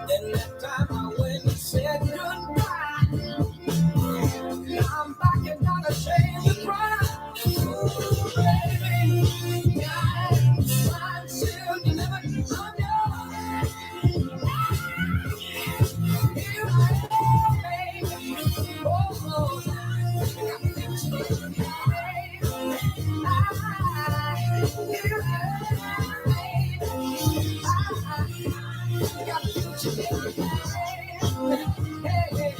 Then that time I went and said goodbye. Now I'm back and not ashamed to cry. Ooh, baby, yeah, I'm still delivered from you. Here I am, baby. Oh, got me feeling baby. Here I am, baby. Got me feeling hey,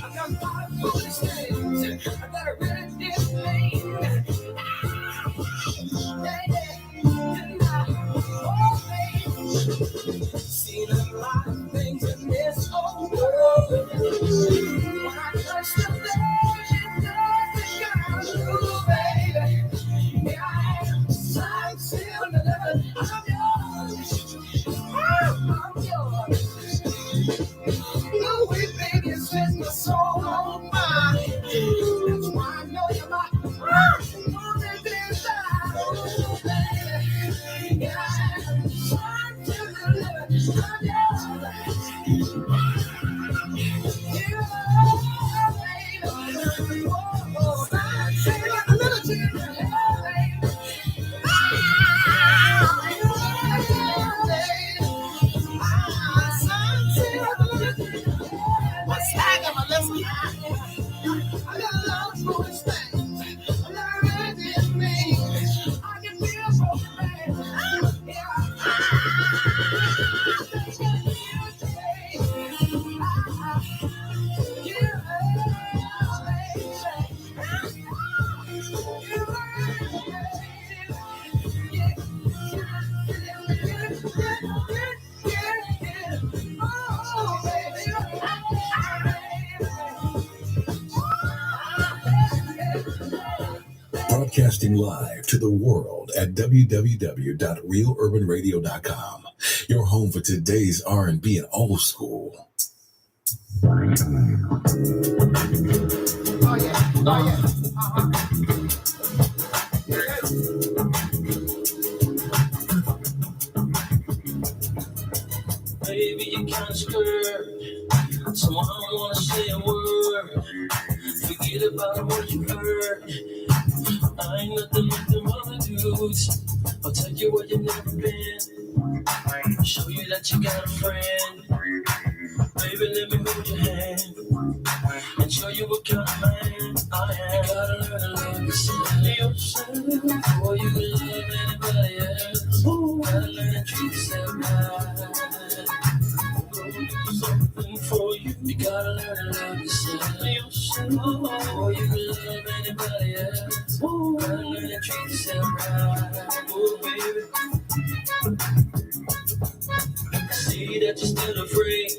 I've done a lot of foolish things that I really didn't mean. Seen a lot of things in this old world. When I touch the things it doesn't girl, ooh, baby. Here I am, I'm still delivered. I'm yours. I'm yours. No way, baby, it sets my soul on fire. That's why I know you're my only desire. Oh, baby, yeah, I'm still delivered. I'm yours. Yeah, baby. Oh, I'm still delivered. What's that? I'm a lesbian. I got a lot of foolish things. I'm not ready to me. I can feel so bad. Yeah. Broadcasting live to the world at www.realurbanradio.com. Your home for today's R&B and old school. Oh, yeah. Oh, yeah. Baby, you kinda scared, so I don't wanna say a word. Forget about what you heard. I ain't nothing like them other dudes. I'll take you where you've never been. Show you that you got a friend. Baby, let me hold your hand and show you what kind of man I am. You gotta learn to love yourself before you can love anybody else. Gotta learn to treat yourself right. Something for you. You gotta learn to love yourself before you can love anybody else. Gotta learn to treat yourself right. Oh, baby. I see that you're still afraid.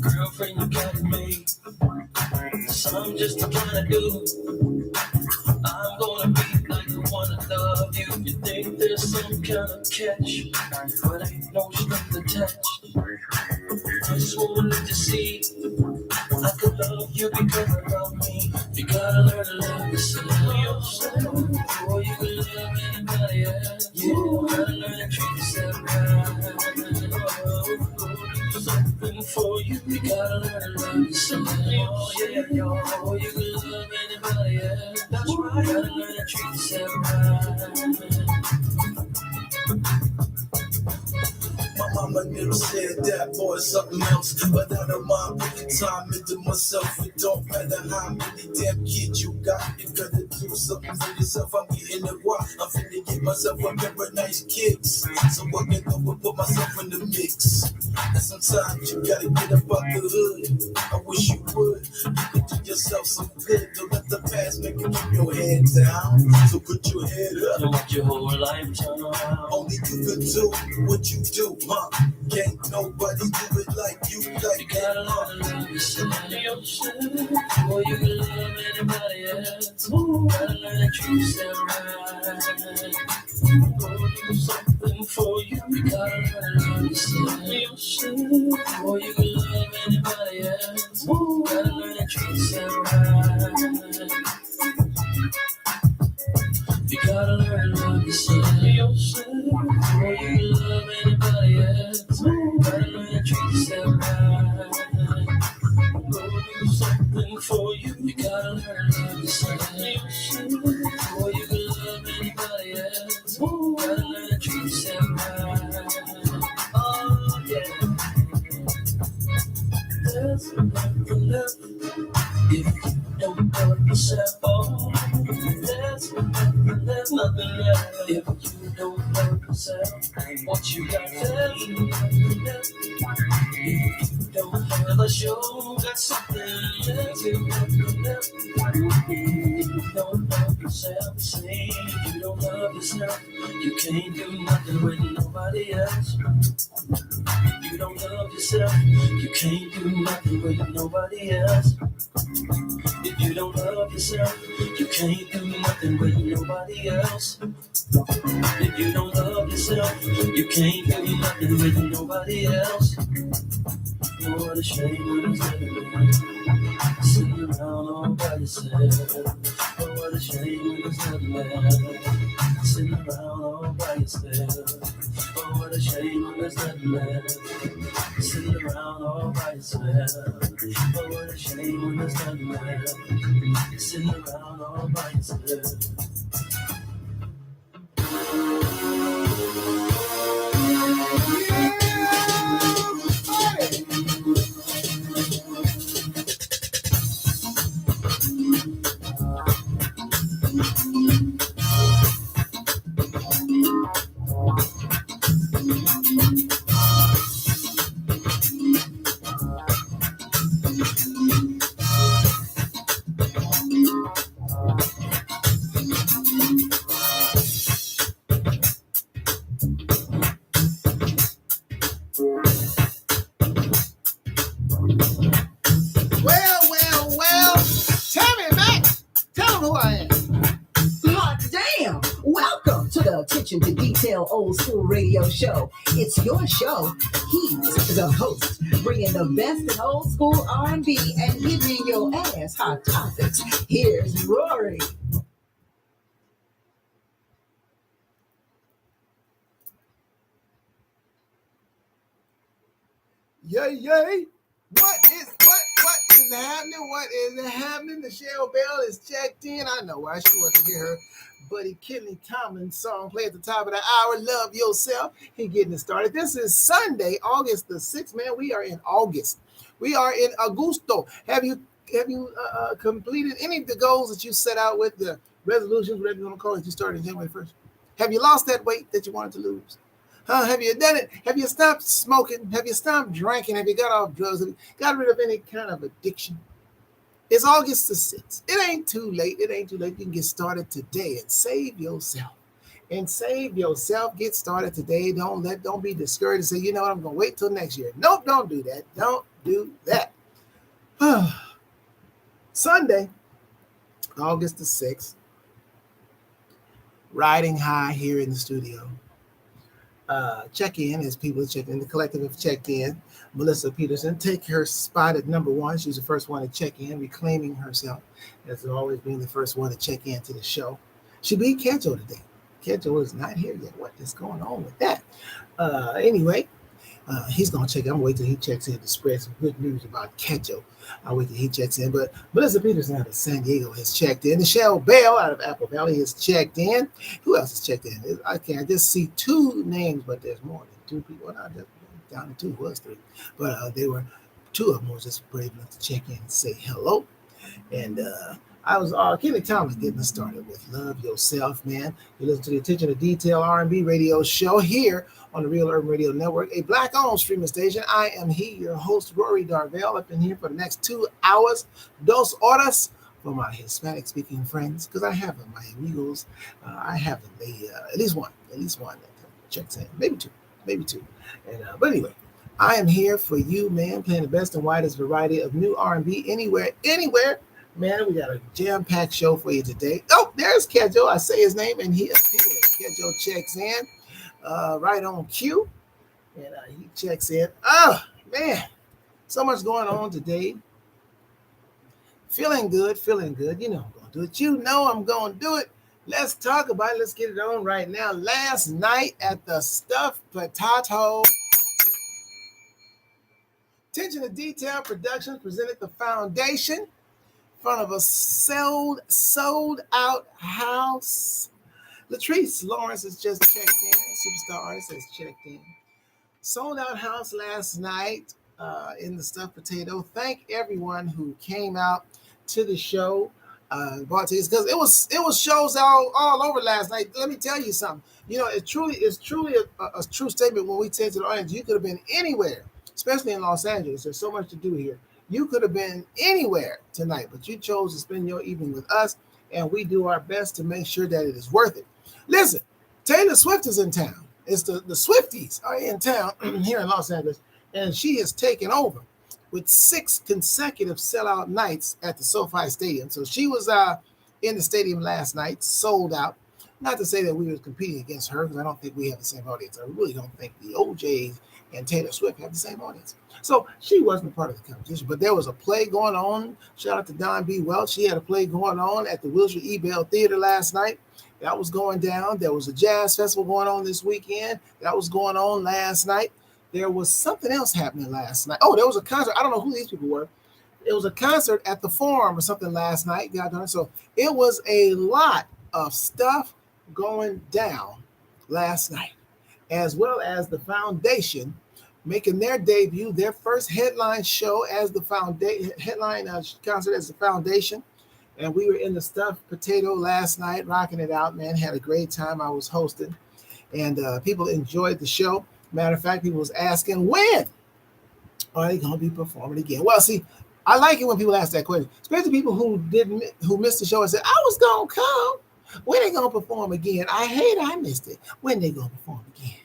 Girlfriend, you got it made. So I'm just the kind of dude. I'm gonna be like the one that love you. You think there's some kind of catch, but ain't no strings attached. I just wanted to see I could love you because I love me. You gotta learn to love yourself before you can love anybody else. You gotta learn to treat yourself right. Something for you. You gotta learn to love yourself. Oh yeah, before you can love anybody else. That's right. You gotta learn to treat yourself right. My mama never said that, boy, something else. But I don't mind putting time into myself. It don't matter how many damn kids you got. You gotta do something for yourself. I'm getting it right. I'm finna get myself a pair of nice kicks, so I can go and put myself in the mix. And sometimes you gotta get up out the hood. I wish you would. You could do yourself some good. Don't let the past make you keep your head down. So put your head up. Don't let your whole life turn around. Only you can do what you do, huh? Can't nobody do it like you, like You gotta learn to love yourself before you can love anybody else. Gotta learn to treat yourself right. Gonna do something for you. You gotta learn to love yourself before you can love anybody else. Gotta learn to treat yourself right. gotta learn to love yourself. Before you can love anybody else, you gotta learn to treat yourself right. Go do something for you. You gotta learn to love yourself. Before you can love anybody else, you gotta learn to treat yourself right. Oh yeah. There's nothing left if you don't love yourself. Oh, there's nothing left if you don't love yourself. What you got left, nothing left. If you don't have a show, got something left. Nothing left. If you don't love yourself, say if you don't love yourself, you can't do nothing with nobody else. If you don't love yourself, you can't do nothing with nobody else. If you don't love yourself, you can't do nothing with nobody else. If you don't love yourself, you can't do nothing with nobody else. Oh, what a shame when it's never sitting around all by yourself. Oh, what a shame when it's never sitting around all by yourself. Oh, what a shame when it's never sitting around all by yourself. Oh, what a shame when it's never sitting around all by yourself. Well. Tell me, Max. Tell them who I am. Hot damn. Welcome to the Attention to Detail Old School Radio Show. It's your show. He's the host, bringing the best in old school R&B and giving your ass hot topics. Here's Rory. Yay. What is happening? What is happening? Michelle Bell is checked in. I know why she wants to get her buddy Kenley Tomlin's song play at the top of the hour. Love Yourself. He getting it started. This is Sunday, August the 6th. Man, we are in August. We are in Augusto. Have you completed any of the goals that you set out with, the resolutions, whatever you want to call it, you started January 1st? Have you lost that weight that you wanted to lose? Have you done it? Have you stopped smoking? Have you stopped drinking? Have you got off drugs? Have you got rid of any kind of addiction? It's August the 6th. It ain't too late. You can get started today and save yourself. Get started today. Don't be discouraged and say, you know what, I'm going to wait till next year. Nope, don't do that. Don't do that. Sunday, August the 6th. Riding high here in the studio. Check in as people check in. The collective have checked in. Melissa Peterson, take her spot at number one. She's the first one to check in, reclaiming herself as always being the first one to check in to the show. She beat Kejo today. Kejo is not here yet. What is going on with that? Anyway, he's going to check in. I'm going to wait till he checks in to spread some good news about Kejo. I'll wait till he checks in. But Melissa Peterson out of San Diego has checked in. Michelle Bell out of Apple Valley has checked in. Who else has checked in? I just see two names, but there's more than two people. Not just down to two, was three. But they were two of them was just brave enough to check in and say hello. And I was Kenley Tomlin getting us started with Love Yourself, man. You listen to the Attention to Detail R&B radio show here on the Real Urban Radio Network, a black-owned streaming station. I am your host, Rory Darvell, up in here for the next 2 hours. Dos horas for my Hispanic-speaking friends, because I have them, my amigos. I have them. They at least one that checks in, maybe two. And but anyway, I am here for you, man, playing the best and widest variety of new R&B anywhere. Man, we got a jam-packed show for you today. Oh, there's Kejo. I say his name, and he appears. Kejo checks in right on cue, and he checks in. Oh, man, so much going on today. Feeling good. You know I'm going to do it. You know I'm going to do it. Let's talk about it. Let's get it on right now. Last night at the Stuffed Potato, Attention to Detail Productions presented the foundation in front of a sold out house. Latrice Lawrence has just checked in. Superstar artist has checked in. Sold out house last night in the Stuffed Potato. Thank everyone who came out to the show. Bought tickets because it was shows all over last night. Let me tell you something. You know, it's truly a true statement when we say to the audience, you could have been anywhere, especially in Los Angeles. There's so much to do here. You could have been anywhere tonight, but you chose to spend your evening with us, and we do our best to make sure that it is worth it. Listen, Taylor Swift is in town. It's the Swifties are in town here in Los Angeles, and she has taken over with 6 consecutive sellout nights at the SoFi Stadium. So she was in the stadium last night, sold out. Not to say that we were competing against her, because I don't think we have the same audience. I really don't think the OJs and Taylor Swift have the same audience. So she wasn't a part of the competition, but there was a play going on. Shout out to Don B. Welch. She had a play going on at the Wilshire E. Bell Theater last night. That was going down. There was a jazz festival going on this weekend. That was going on last night. There was something else happening last night. Oh, there was a concert. I don't know who these people were. It was a concert at the Forum or something last night. God darn it. So it was a lot of stuff going down last night, as well as the Foundation making their debut, their first headline show as the headline concert as the Foundation. And we were in the Stuffed Potato last night, rocking it out, man. Had a great time. I was hosting, and people enjoyed the show. Matter of fact, people was asking, when are they going to be performing again? Well, see, I like it when people ask that question, especially people who missed the show and said, I was going to come. When they going to perform again? I hate I missed it. When they going to perform again?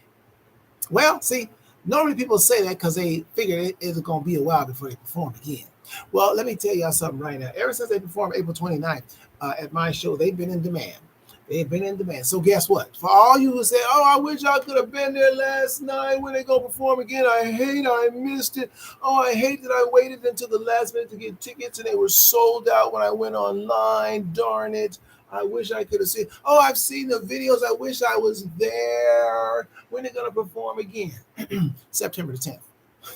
Well, see, normally people say that because they figure it's going to be a while before they perform again. Well, let me tell y'all something right now. Ever since they performed April 29th at my show, they've been in demand. They've been in demand. So guess what? For all you who say, oh, I wish I could have been there last night when they go perform again. I missed it. Oh, I hate that I waited until the last minute to get tickets and they were sold out when I went online. Darn it. I wish I could have seen. Oh, I've seen the videos. I wish I was there. When they're going to perform again? September the 10th.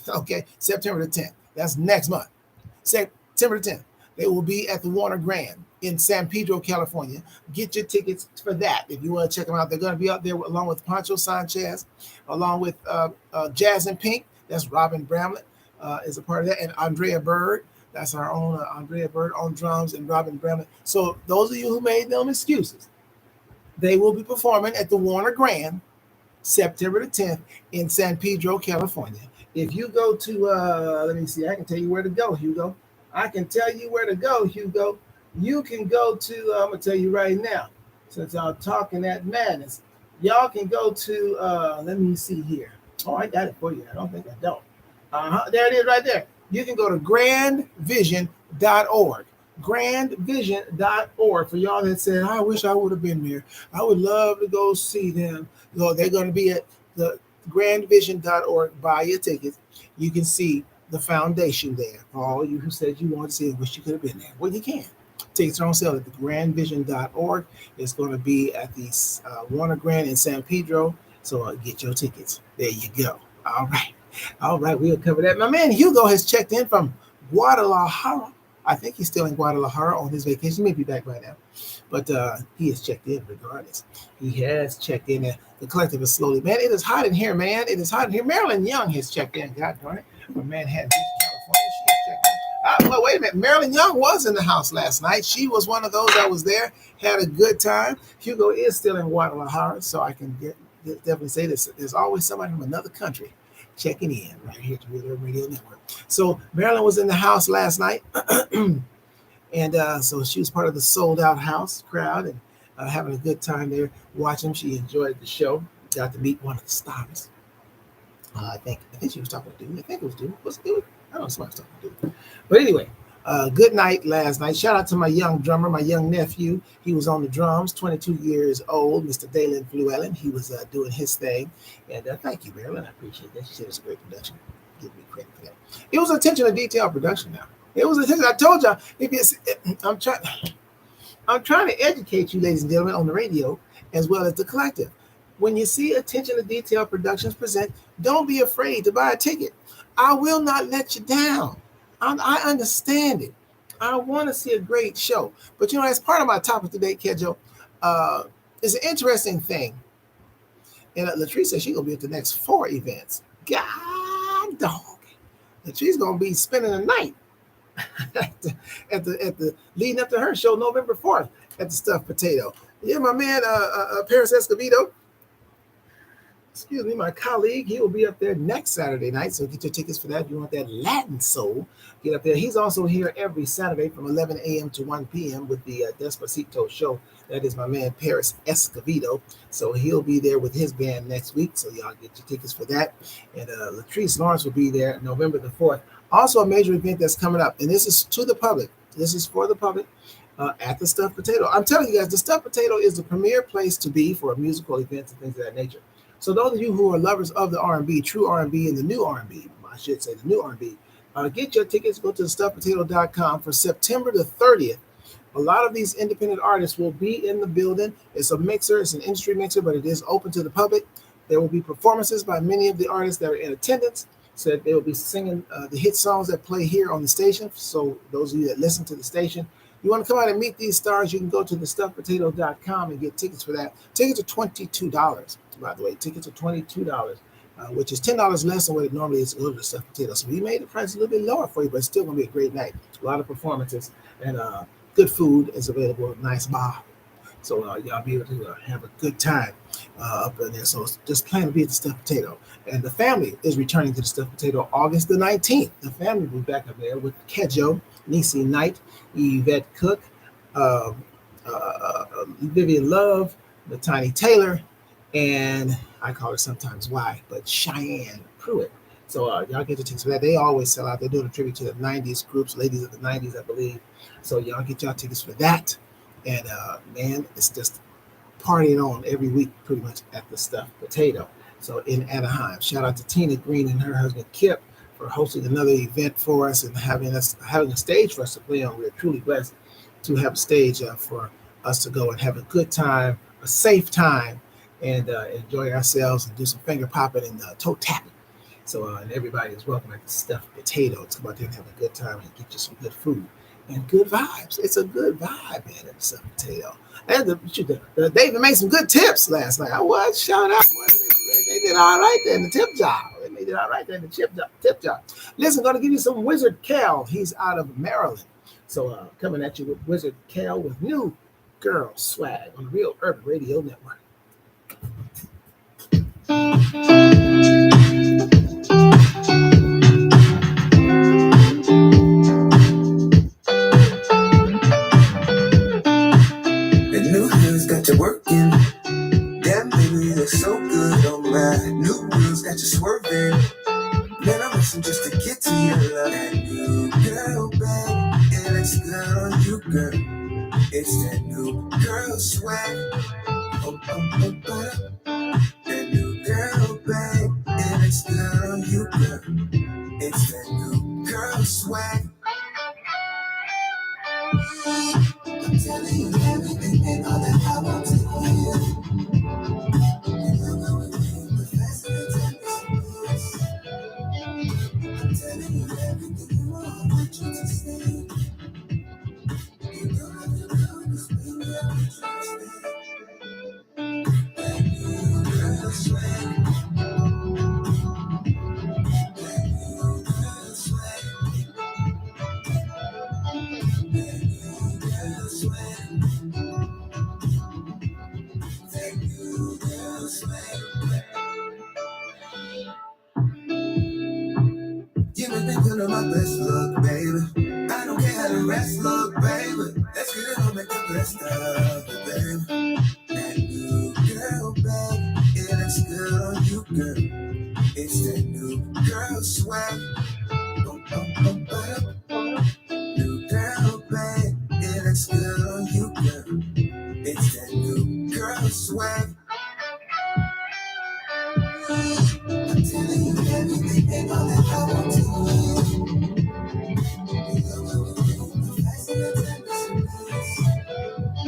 Okay, September the 10th. That's next month. September the 10th. They will be at the Warner Grand in San Pedro, California. Get your tickets for that if you want to check them out. They're going to be out there along with Pancho Sanchez, along with Jazz and Pink. That's Robin Bramlett is a part of that. And Andrea Bird. That's our own Andrea Bird on drums and Robin Bramlett. So those of you who made them excuses, they will be performing at the Warner Grand September the 10th in San Pedro, California. If you go to, let me see, I can tell you where to go, Hugo. I can tell you where to go, Hugo. You can go to, I'm going to tell you right now, since I'm talking that madness, y'all can go to, let me see here. Oh, I got it for you. I don't think I don't. There it is right there. You can go to grandvision.org. Grandvision.org. For y'all that said, I wish I would have been there. I would love to go see them. So they're going to be at the grandvision.org. Buy your tickets. You can see the Foundation there. For all you who said you wanted to see it, wish you could have been there. Well, you can. Tickets are on sale at the grandvision.org. It's going to be at the Warner Grand in San Pedro. So get your tickets. There you go. All right. All right, we'll cover that. My man Hugo has checked in from Guadalajara. I think he's still in Guadalajara on his vacation. He may be back by now. But he has checked in regardless. He has checked in. The collective is slowly. Man, it is hot in here, man. It is hot in here. Marilyn Young has checked in. God darn it. From Manhattan Beach, California. She has checked in. Well, wait a minute. Marilyn Young was in the house last night. She was one of those that was there, had a good time. Hugo is still in Guadalajara, so I can definitely say this. There's always somebody from another country checking in right here to Real Urban Radio Network. So Marilyn was in the house last night, and so she was part of the sold out house crowd and having a good time there watching. She enjoyed the show. Got to meet one of the stars. I think she was talking to Dude. I think it was Dude. Was it Dude? I don't know. Somebody was talking to Dude. But anyway, good night last night. Shout out to my young drummer, my young nephew. He was on the drums, 22 years old, Mr. Dalen Fluellen. He was doing his thing. And thank you, Marilyn. I appreciate that. She said it's a great production. Give me credit for that. It was attention to detail production now. It was attention. I told y'all, I'm trying. I'm trying to educate you, ladies and gentlemen, on the radio as well as the collective. When you see Attention to Detail Productions present, don't be afraid to buy a ticket. I will not let you down. I understand it. I want to see a great show. But as part of my topic today, Kedjo, uh, is an interesting thing. And Latrice says she's going to be at the next 4 events. God dog. Latrice going to be spending the night at the leading up to her show November 4th at the Stuffed Potato. Yeah, my man Paris Escovedo, excuse me, my colleague, he will be up there next Saturday night. So get your tickets for that. If you want that Latin soul, get up there. He's also here every Saturday from 11 a.m. to 1 p.m. with the Despacito show. That is my man Paris Escovedo. So he'll be there with his band next week. So y'all get your tickets for that. And Latrice Lawrence will be there November the 4th. Also a major event that's coming up. And this is to the public. This is for the public. At the Stuffed Potato. I'm telling you guys, the Stuffed Potato is the premier place to be for musical events and things of that nature. So those of you who are lovers of the R&B, true R&B, and the new R&B, I should say the new R&B, get your tickets. Go to stuffedpotato.com for September the 30th. A lot of these independent artists will be in the building. It's a mixer. It's an industry mixer, but it is open to the public. There will be performances by many of the artists that are in attendance. So that they will be singing the hit songs that play here on the station. So those of you that listen to the station, you want to come out and meet these stars, you can go to thestuffedpotato.com and get tickets for that. Tickets are $22, by the way. Tickets are $22, which is $10 less than what it normally is to go to the Stuffed Potato. So we made the price a little bit lower for you, but it's still going to be a great night. A lot of performances and good food is available, nice bar. So y'all be able to have a good time up in there. So just plan to be at the Stuffed Potato. And the family is returning to the Stuffed Potato August the 19th. The family will be back up there with Kedjo, Niecy Knight, Yvette Cook, Vivian Love, the Tiny Taylor, and I call her sometimes Y, but Cheyenne Pruitt. So y'all get your tickets for that. They always sell out. They're doing a tribute to the 90s groups, ladies of the 90s, I believe. So y'all get y'all tickets for that. And man, it's just partying on every week pretty much at the Stuffed Potato. So in Anaheim, shout out to Tina Green and her husband Kip for hosting another event for us and having a stage for us to play on. We're truly blessed to have a stage for us to go and have a good time, a safe time, and enjoy ourselves and do some finger popping and toe tapping. So and everybody is welcome at the Stuffed Potato. To come out there and have a good time and get you some good food and good vibes. It's a good vibe, man, at the Stuffed Potato. And they even made some good tips last night. I was shout out. They did all right there in the tip job. They did all right there in the tip job. Listen, I'm going to give you some Wizard Cal. He's out of Maryland. So coming at you with Wizard Cal with New Girl Swag on the Real Urban Radio Network. The new girl's got you working. Damn, baby, you look so good on my new girl's got you swerving. Man, I'm missing just to get to your love. That new girl, babe, it looks good on you, girl. It's that new girl swag. Oh, butter. That new girl, babe, it looks good on you, girl. It's that new girl swag. I'm telling you everything and all that I want to hear. You know what we mean, but faster than I'm telling you everything you want, I want you to say. You don't have to know, cause baby, I want you to stay. That new girl swag. That new girl swag. That new girl swag. That new girl swag. You make me feel my best look, baby. I don't care how the rest look, baby. Let's get it on, make the best of it, baby. That new girl, babe, it looks good on you, girl. It's that new girl swag. New girl, babe, it looks good on you, girl. It's that new girl swag. I'm telling you everything and all that I want to hear. You know what we do, the faster the time is.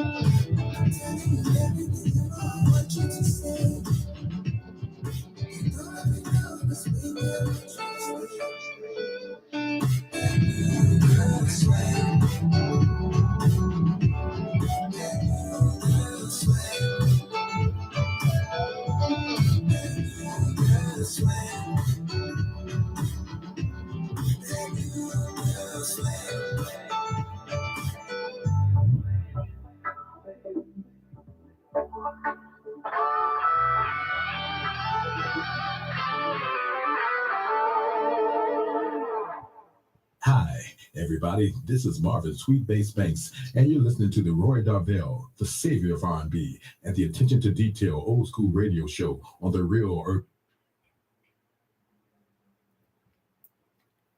Hi, everybody. This is Marvin Sweet Bass Banks, and you're listening to the Roy Darvell, the savior of R&B, and the attention to detail old school radio show on the Real Earth.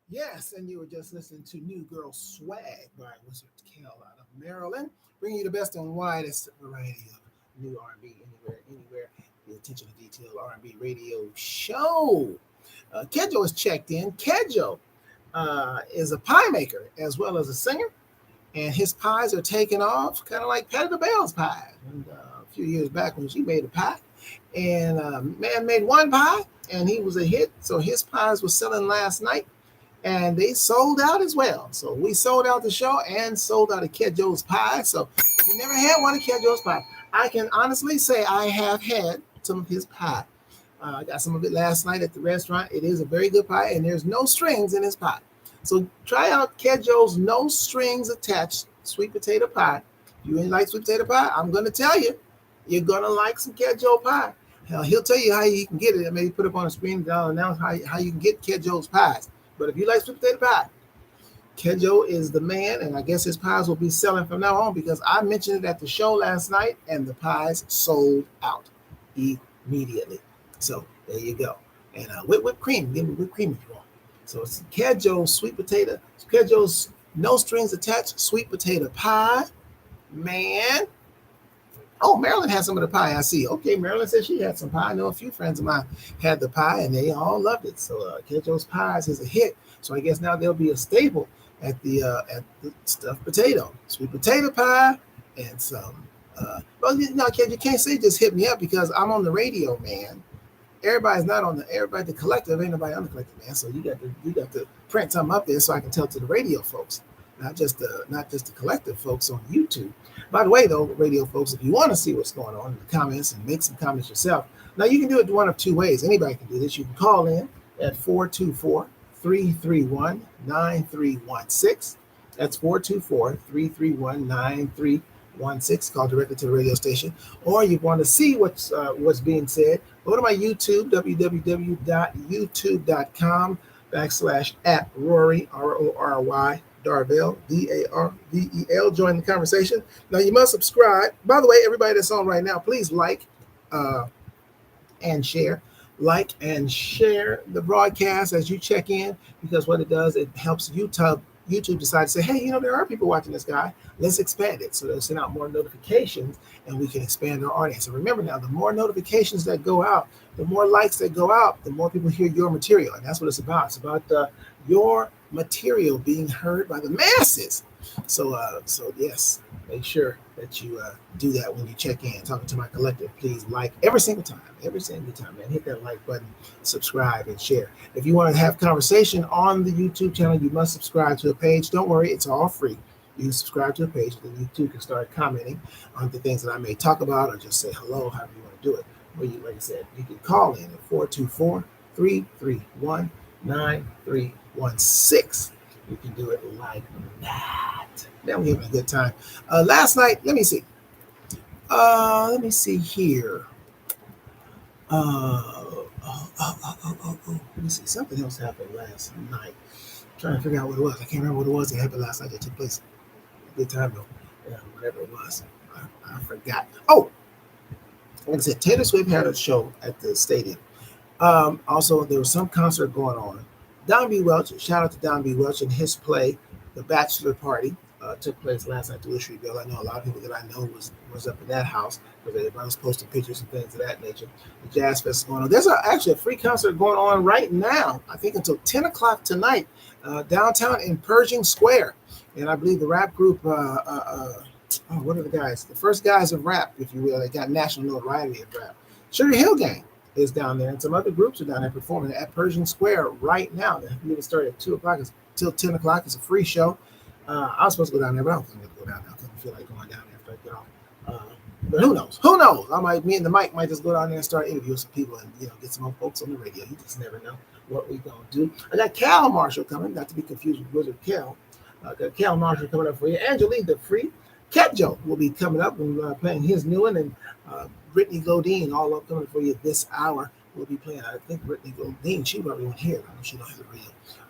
Yes, and you were just listening to New Girl Swag by Wizard Kel out of Maryland, bringing you the best and widest variety of new R&B anywhere. The attention to detail R&B radio show. Kedjo is checked in. Kedjo is a pie maker as well as a singer, and his pies are taking off, kind of like Patti LaBelle's pie. And, a few years back when she made a pie, and man made one pie, and he was a hit. So his pies were selling last night, and they sold out as well. So we sold out the show and sold out of Kedjo's pie. So if you never had one of Kedjo's pie, I can honestly say I have had some of his pie. I got some of it last night at the restaurant. It is a very good pie, and there's no strings in his pie. So try out Kedjo's no strings attached sweet potato pie. If you ain't like sweet potato pie, I'm going to tell you, you're going to like some Kedjo pie. Hell, he'll tell you how you can get it. Maybe put up on the screen and I'll announce how you can get Kedjo's pies. But if you like sweet potato pie, Kedjo is the man, and I guess his pies will be selling from now on because I mentioned it at the show last night, and the pies sold out immediately. So there you go. And whipped cream, give me whipped cream if you want. So it's Kedjo's sweet potato, Kedjo's no strings attached sweet potato pie. Man. Oh, Marilyn had some of the pie, I see. Okay, Marilyn said she had some pie. I know a few friends of mine had the pie, and they all loved it. So Kedjo's pies is a hit. So I guess now there'll be a staple at the stuffed potato, sweet potato pie, and some. Well, you know, you can't say just hit me up because I'm on the radio, man. Everybody's not on the collective. Ain't nobody on the collective, man. So you got to print something up there so I can tell to the radio folks, not just the collective folks on YouTube. By the way, though, radio folks, if you want to see what's going on in the comments and make some comments yourself, now you can do it one of two ways. Anybody can do this. You can call in at 424-331-9316. That's 424-331-9316. Call directly to the radio station. Or you want to see what's being said, go to my YouTube, www.youtube.com/@Rory, RORY, Darvell, DARVEL. Join the conversation. Now you must subscribe. By the way, everybody that's on right now, please like and share. Like and share the broadcast as you check in, because what it does, it helps YouTube decide to say, hey, you know, there are people watching this guy. Let's expand it. So they'll send out more notifications and we can expand our audience. And remember now, the more notifications that go out, the more likes that go out, the more people hear your material. And that's what it's about. It's about your material being heard by the masses. So yes, make sure that you do that when you check in. Talking to my collective, please like every single time, man. Hit that like button, subscribe, and share. If you want to have conversation on the YouTube channel, you must subscribe to a page. Don't worry, it's all free. You can subscribe to a page, then you too can start commenting on the things that I may talk about or just say hello, however you want to do it. Or you, like I said, you can call in at 424-331-9316. You can do it like that. Man, we're having a good time. Last night, let me see here. Let me see. Something else happened last night. I'm trying to figure out what it was. I can't remember what it was that happened last night that took place. Good time though. Yeah, whatever it was. I forgot. Oh, like I said, Taylor Swift had a show at the stadium. Also, there was some concert going on. Don B. Welch, shout out to Don B. Welch and his play, The Bachelor Party, took place last night at the Wilshire Bill. I know a lot of people that I know was up in that house because everybody was posting pictures and things of that nature. The Jazz Fest is going on. There's actually a free concert going on right now, I think until 10 o'clock tonight, downtown in Pershing Square. And I believe the rap group Oh, what are the guys? The first guys of rap, if you will, that got national notoriety of rap. Sugar Hill Gang is down there, and some other groups are down there performing at Persian Square right now. The meeting started at 2 o'clock till 10 o'clock. It's a free show. I was supposed to go down there, but I don't think I'm going to go down there. I don't feel like going down there after I get off. But who knows? Who knows? Me and the mic might just go down there and start interviewing some people and get some more folks on the radio. You just never know what we're going to do. I got Cal Marshall coming, not to be confused with Wizard Cal. Got Cal Marshall coming up for you. Angelique the Free. Cat Joe will be coming up and playing his new one, and Brittany Godine all up coming for you this hour. We'll be playing. I think Brittany Godine, she probably won't hear. I know she don't have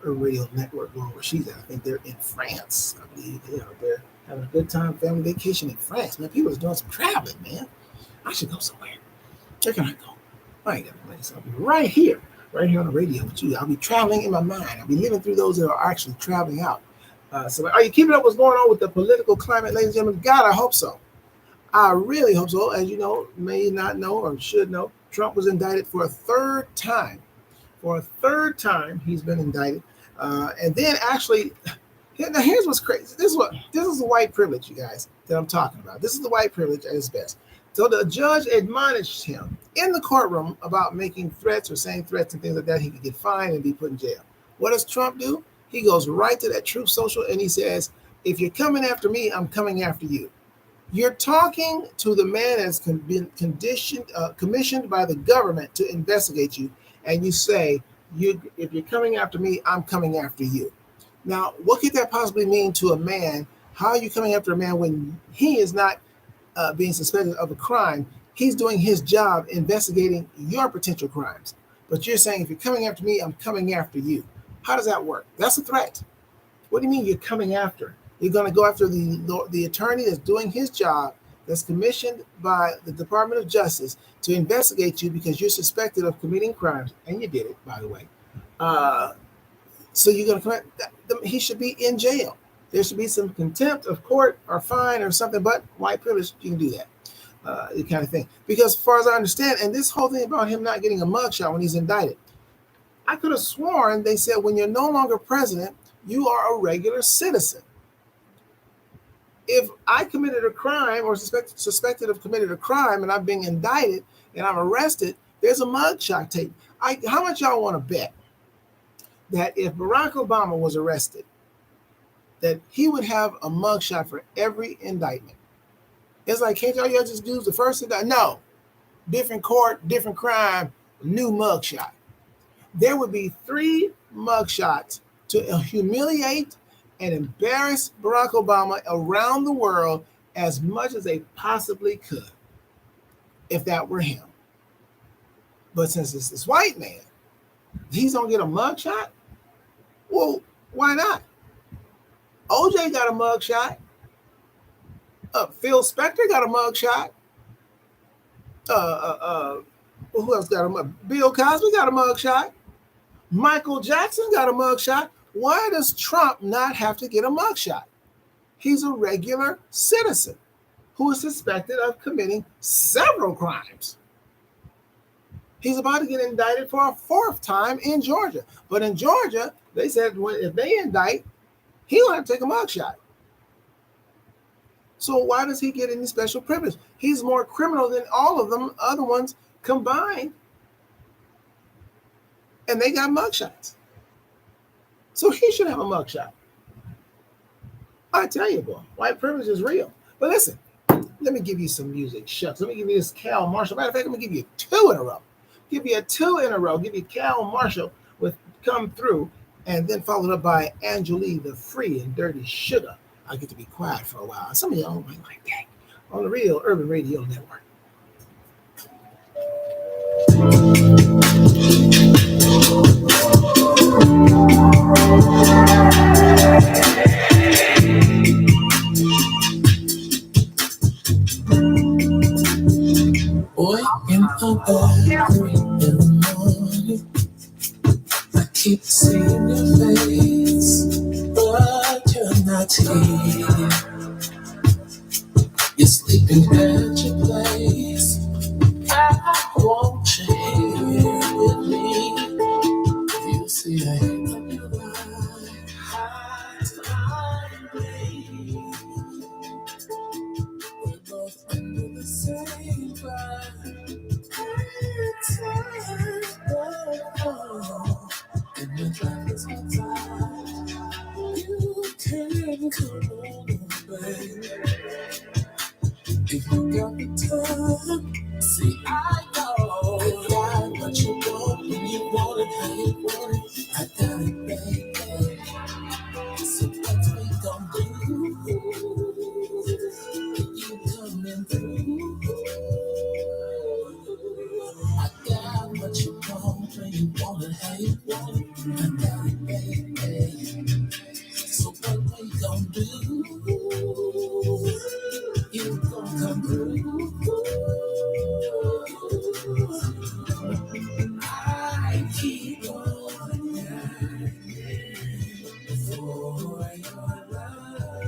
a radio network going where she's at. I think they're in France. I believe they are there having a good time, family vacation in France. Man, people are doing some traveling, man. I should go somewhere. Where can I go? I ain't got a place. I'll be right here on the radio with you. I'll be traveling in my mind. I'll be living through those that are actually traveling out. So are you keeping up what's going on with the political climate, ladies and gentlemen? God, I hope so. I really hope so. As you know, may not know or should know, Trump was indicted for a third time. For a third time, he's been indicted. And then actually, now here's what's crazy. This is the white privilege, you guys, that I'm talking about. This is the white privilege at its best. So the judge admonished him in the courtroom about making threats or saying threats and things like that. He could get fined and be put in jail. What does Trump do? He goes right to that Truth Social and he says, if you're coming after me, I'm coming after you. You're talking to the man that's been commissioned by the government to investigate you, and you say, if you're coming after me, I'm coming after you. Now, what could that possibly mean to a man? How are you coming after a man when he is not being suspected of a crime? He's doing his job investigating your potential crimes. But you're saying, if you're coming after me, I'm coming after you. How does that work? That's a threat. What do you mean you're coming after? You're going to go after the attorney that's doing his job, that's commissioned by the Department of Justice to investigate you because you're suspected of committing crimes, and you did it, by the way. So you're going to come. He should be in jail. There should be some contempt of court or fine or something. But white privilege, you can do that, the kind of thing. Because as far as I understand, and this whole thing about him not getting a mugshot when he's indicted, I could have sworn they said when you're no longer president, you are a regular citizen. If I committed a crime or suspected of committed a crime and I'm being indicted and I'm arrested, there's a mugshot tape. How much y'all want to bet that if Barack Obama was arrested, that he would have a mugshot for every indictment? It's like, can't y'all just use the first indictment? No. Different court, different crime, new mugshot. There would be 3 mugshots to humiliate and embarrass Barack Obama around the world as much as they possibly could, if that were him. But since it's this white man, he's gonna get a mugshot? Well, why not? OJ got a mugshot. Phil Spector got a mugshot. Who else got a mugshot? Bill Cosby got a mugshot. Michael Jackson got a mugshot. Why does Trump not have to get a mugshot? He's a regular citizen who is suspected of committing several crimes. He's about to get indicted for a 4th time in Georgia. But in Georgia, they said if they indict, he don't have to take a mugshot. So why does he get any special privilege? He's more criminal than all of them other ones combined. And they got mugshots. So he should have a mugshot. I tell you, boy, white privilege is real. But listen, let me give you some music. Shucks. Let me give you this Cal Marshall. Matter of fact, I'm going to give you 2 in a row. Give you a 2 in a row. Give you Cal Marshall with Come Through, and then followed up by Angelique the Free and Dirty Sugar. I get to be quiet for a while. Some of y'all might like that. On the Real Urban Radio Network. Boy, in the bathroom in the morning, I keep seeing your face, but you're not here. You're sleeping at your place. I want you here with me. You see, I hate up your life, high to high, baby. And the time is outside. You can come on, baby. If you got the time. See, I know you got what you want when you want it, how you want it. I got it, baby. So what we gon' do? You coming through? I got what you want when you want it, how you want it. I got it, baby. So what we gon' do? You gon' come through? I keep on yearning for your love.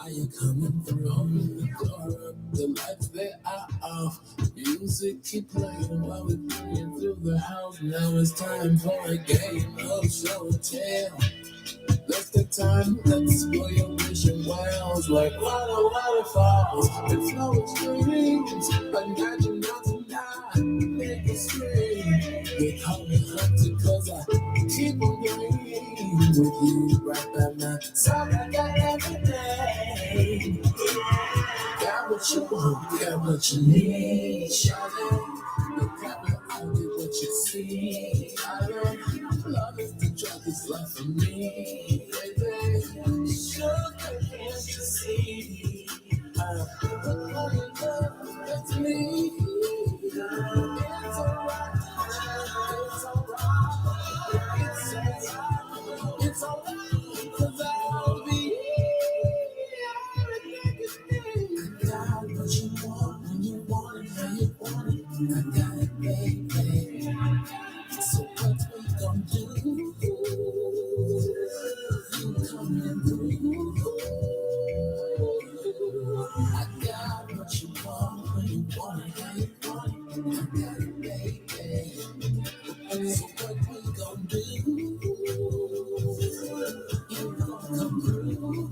Are you coming through? The lights they are off. Music keep playing while we're playing through the house. Now it's time for a game of show and tell. Let's take time, let's explore your vision wells like waterfalls and flowing streams. Imagine not tonight, make it scream. They call me hunter cause I keep on dreaming with you right by my side. I got everything. Got what you want, got what you need. Shawty, you got me, I'll get what you see. Love is the drug, it's life for me, baby. Sugar, can't you see? Look how you love, that's me. It's alright, it's alright, it's alright, 'cause I'll be everything you need. I got what you want when you want it, how you want it. I got it, baby. So what we gon' do? You coming through? I got what you want when you want it, how you want it. I got it, baby. So what we gon' do? You gon' come through?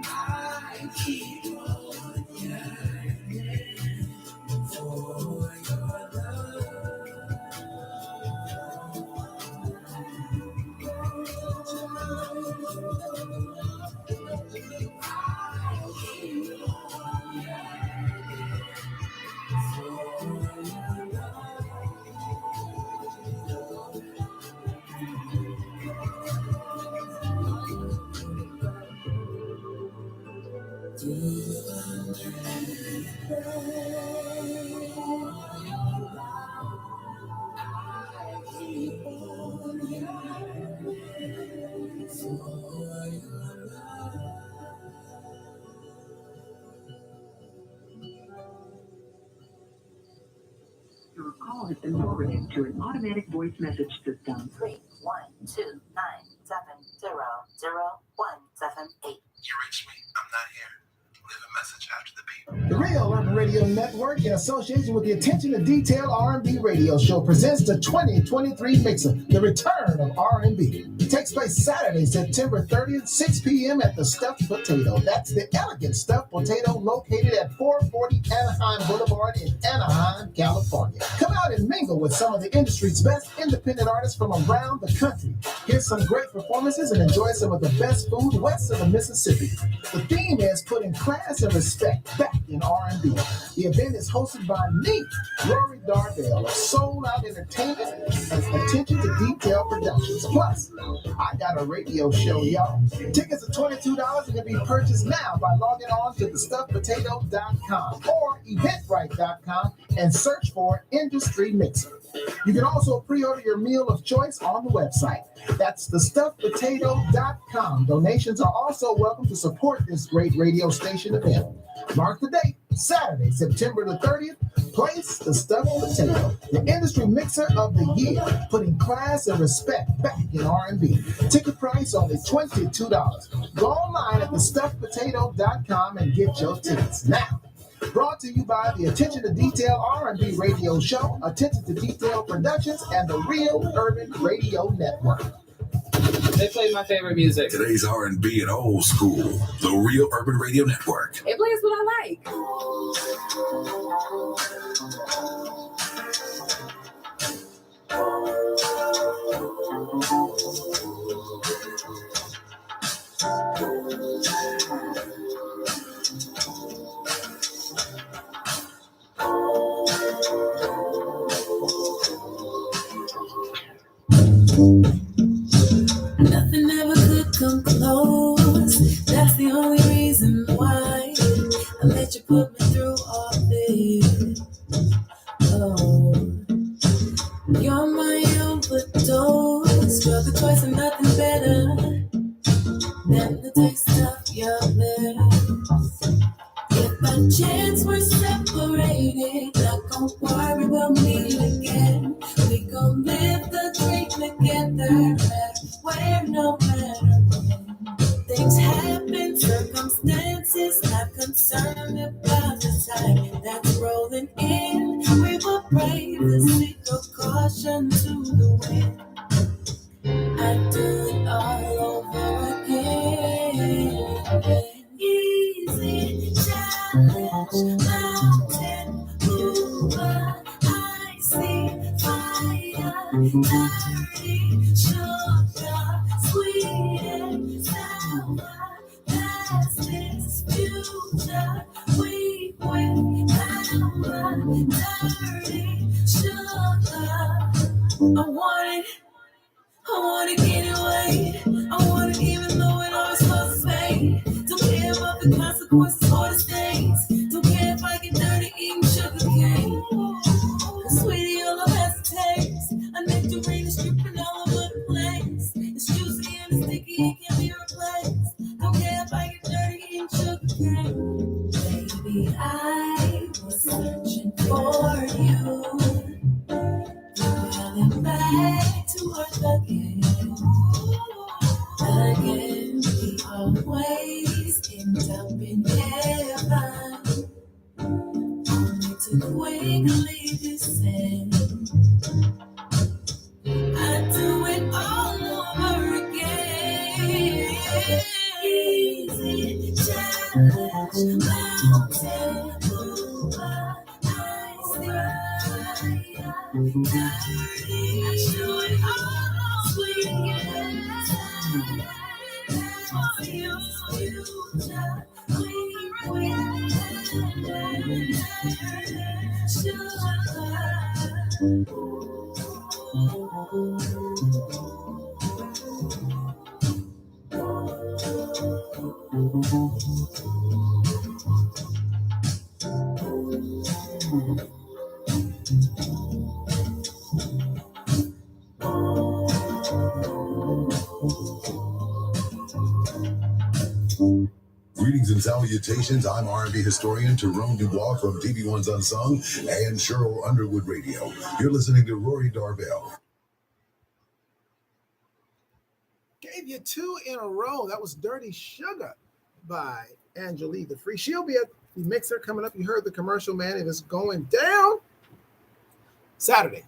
I keep on yearning for your love. Your call has been forwarded to an automatic voice message system. 31297001788. You reached me. I'm not here. Leave a message after the beep. The Real Urban Radio Network, in association with the Attention to Detail R&B Radio Show, presents the 2023 Mixer, the return of R&B. It takes place Saturday, September 30th, 6 p.m. at the Stuffed Potato. That's the elegant Stuffed Potato located at 440 Anaheim Boulevard in Anaheim, California. Come out and mingle with some of the industry's best independent artists from around the country. Hear some great performances and enjoy some of the best food west of the Mississippi. The theme is putting class and respect back in R&B. The event is hosted by me, Rory Darvell of Soul Out Entertainment and Attention to Detail Productions. Plus, I got a radio show, y'all. Tickets are $22 and can be purchased now by logging on to thestuffedpotato.com or eventbrite.com and search for Industry Mixer. You can also pre-order your meal of choice on the website. That's thestuffedpotato.com. Donations are also welcome to support this great radio station event. Mark the date, Saturday, September the 30th. Place the Stuffed Potato, the industry mixer of the year, putting class and respect back in R&B. Ticket price only $22. Go online at thestuffedpotato.com and get your tickets now. Brought to you by the Attention to Detail R&B Radio Show, Attention to Detail Productions, and the Real Urban Radio Network. They play my favorite music. Today's R&B and old school. The Real Urban Radio Network. It plays what I like. Nothing ever could come close. That's the only reason why I let you put me through all this. Oh, you're my overdose. Drug the choice and nothing better than the taste of your lips. If by chance we're separated, not gonna worry, we'll meet again. We gon' live the dream together, no matter where, no matter when. Things happen, circumstances, not concerned about the time that's rolling in. We will brave the sea of caution to the wind. I do it all over again. Easy challenge, mountain mover. I see fire, dirty sugar, sweet and sour. Past is future, we with power, dirty sugar. I wanna get it right. I wanna even though it always supposed to pay. Don't care about the consequences or the stakes. Don't care if I get dirty eating sugar cane. Cause sweetie, all I hesitate. I nectarine is dripping all over the place. It's juicy and it's sticky, it can't be replaced. Don't care if I get dirty eating sugar cane. Baby, I was searching for you. Running back to earth again. Again, we always end up in heaven. Only to quickly descend. I do it all over again. Easy challenge, mountain mover. I see dirty, I do it all again. For you, future, we Greetings and salutations. I'm R&B historian Tyrone Dubois from TV1's Unsung and Cheryl Underwood Radio. You're listening to Rory Darvell. Gave you two in a row. That was Dirty Sugar by Angelique the Free. She'll be at the Mixer coming up. You heard the commercial, man. It is going down Saturday,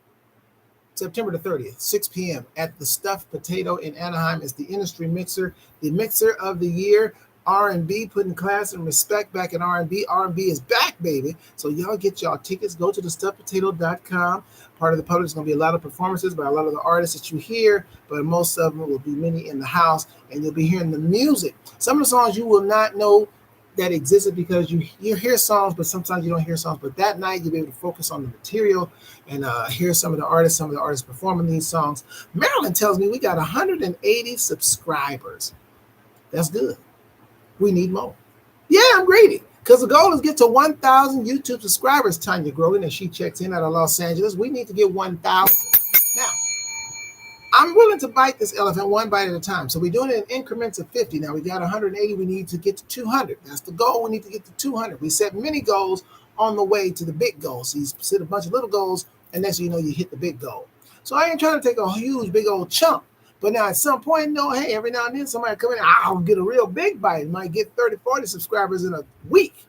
September the 30th, 6 p.m. at the Stuffed Potato in Anaheim. Is the industry mixer, the mixer of the year. R&B, putting class and respect back in R&B. R&B is back, baby. So y'all get y'all tickets. Go to thestuffedpotato.com. Part of the public is going to be a lot of performances by a lot of the artists that you hear, but most of them will be many in the house, and you'll be hearing the music. Some of the songs you will not know that existed because you hear songs, but sometimes you don't hear songs. But that night, you'll be able to focus on the material and hear some of the artists performing these songs. Marilyn tells me we got 180 subscribers. That's good. We need more. Yeah, I'm greedy. Because the goal is get to 1,000 YouTube subscribers, Tanya Grogan, and she checks in out of Los Angeles. We need to get 1,000. Now, I'm willing to bite this elephant one bite at a time. So we're doing it in increments of 50. Now we got 180. We need to get to 200. That's the goal. We need to get to 200. We set many goals on the way to the big goal. So you set a bunch of little goals, and next thing you know, you hit the big goal. So I ain't trying to take a huge, big old chunk. But now at some point, hey, every now and then somebody come in, I'll get a real big bite. Might get 30, 40 subscribers in a week.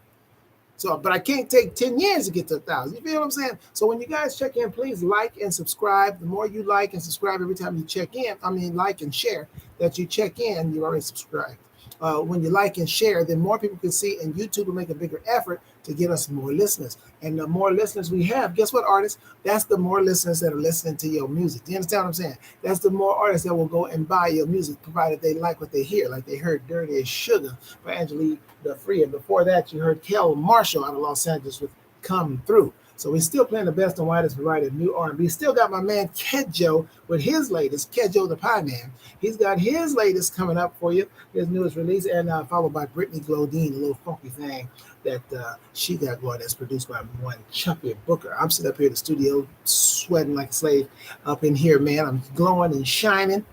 So, but I can't take 10 years to get to 1,000. You feel what I'm saying? So when you guys check in, please like and subscribe. The more you like and subscribe every time you check in, like and share that you check in, you already subscribed. When you like and share, then more people can see, and YouTube will make a bigger effort to get us more listeners. And the more listeners we have, guess what, artists? That's the more listeners that are listening to your music. Do you understand what I'm saying? That's the more artists that will go and buy your music, provided they like what they hear. Like they heard Dirty as Sugar by Angelique the Free. And before that, you heard Kel Marshall out of Los Angeles with Come Through. So we're still playing the best and widest variety of new R&B. Still got my man Kedjo with his latest, Kedjo the Pie Man. He's got his latest coming up for you, his newest release, and followed by Brittany Glodine, a little funky thing that she got going that's produced by one Chucky Booker. I'm sitting up here in the studio sweating like a slave up in here, man. I'm glowing and shining.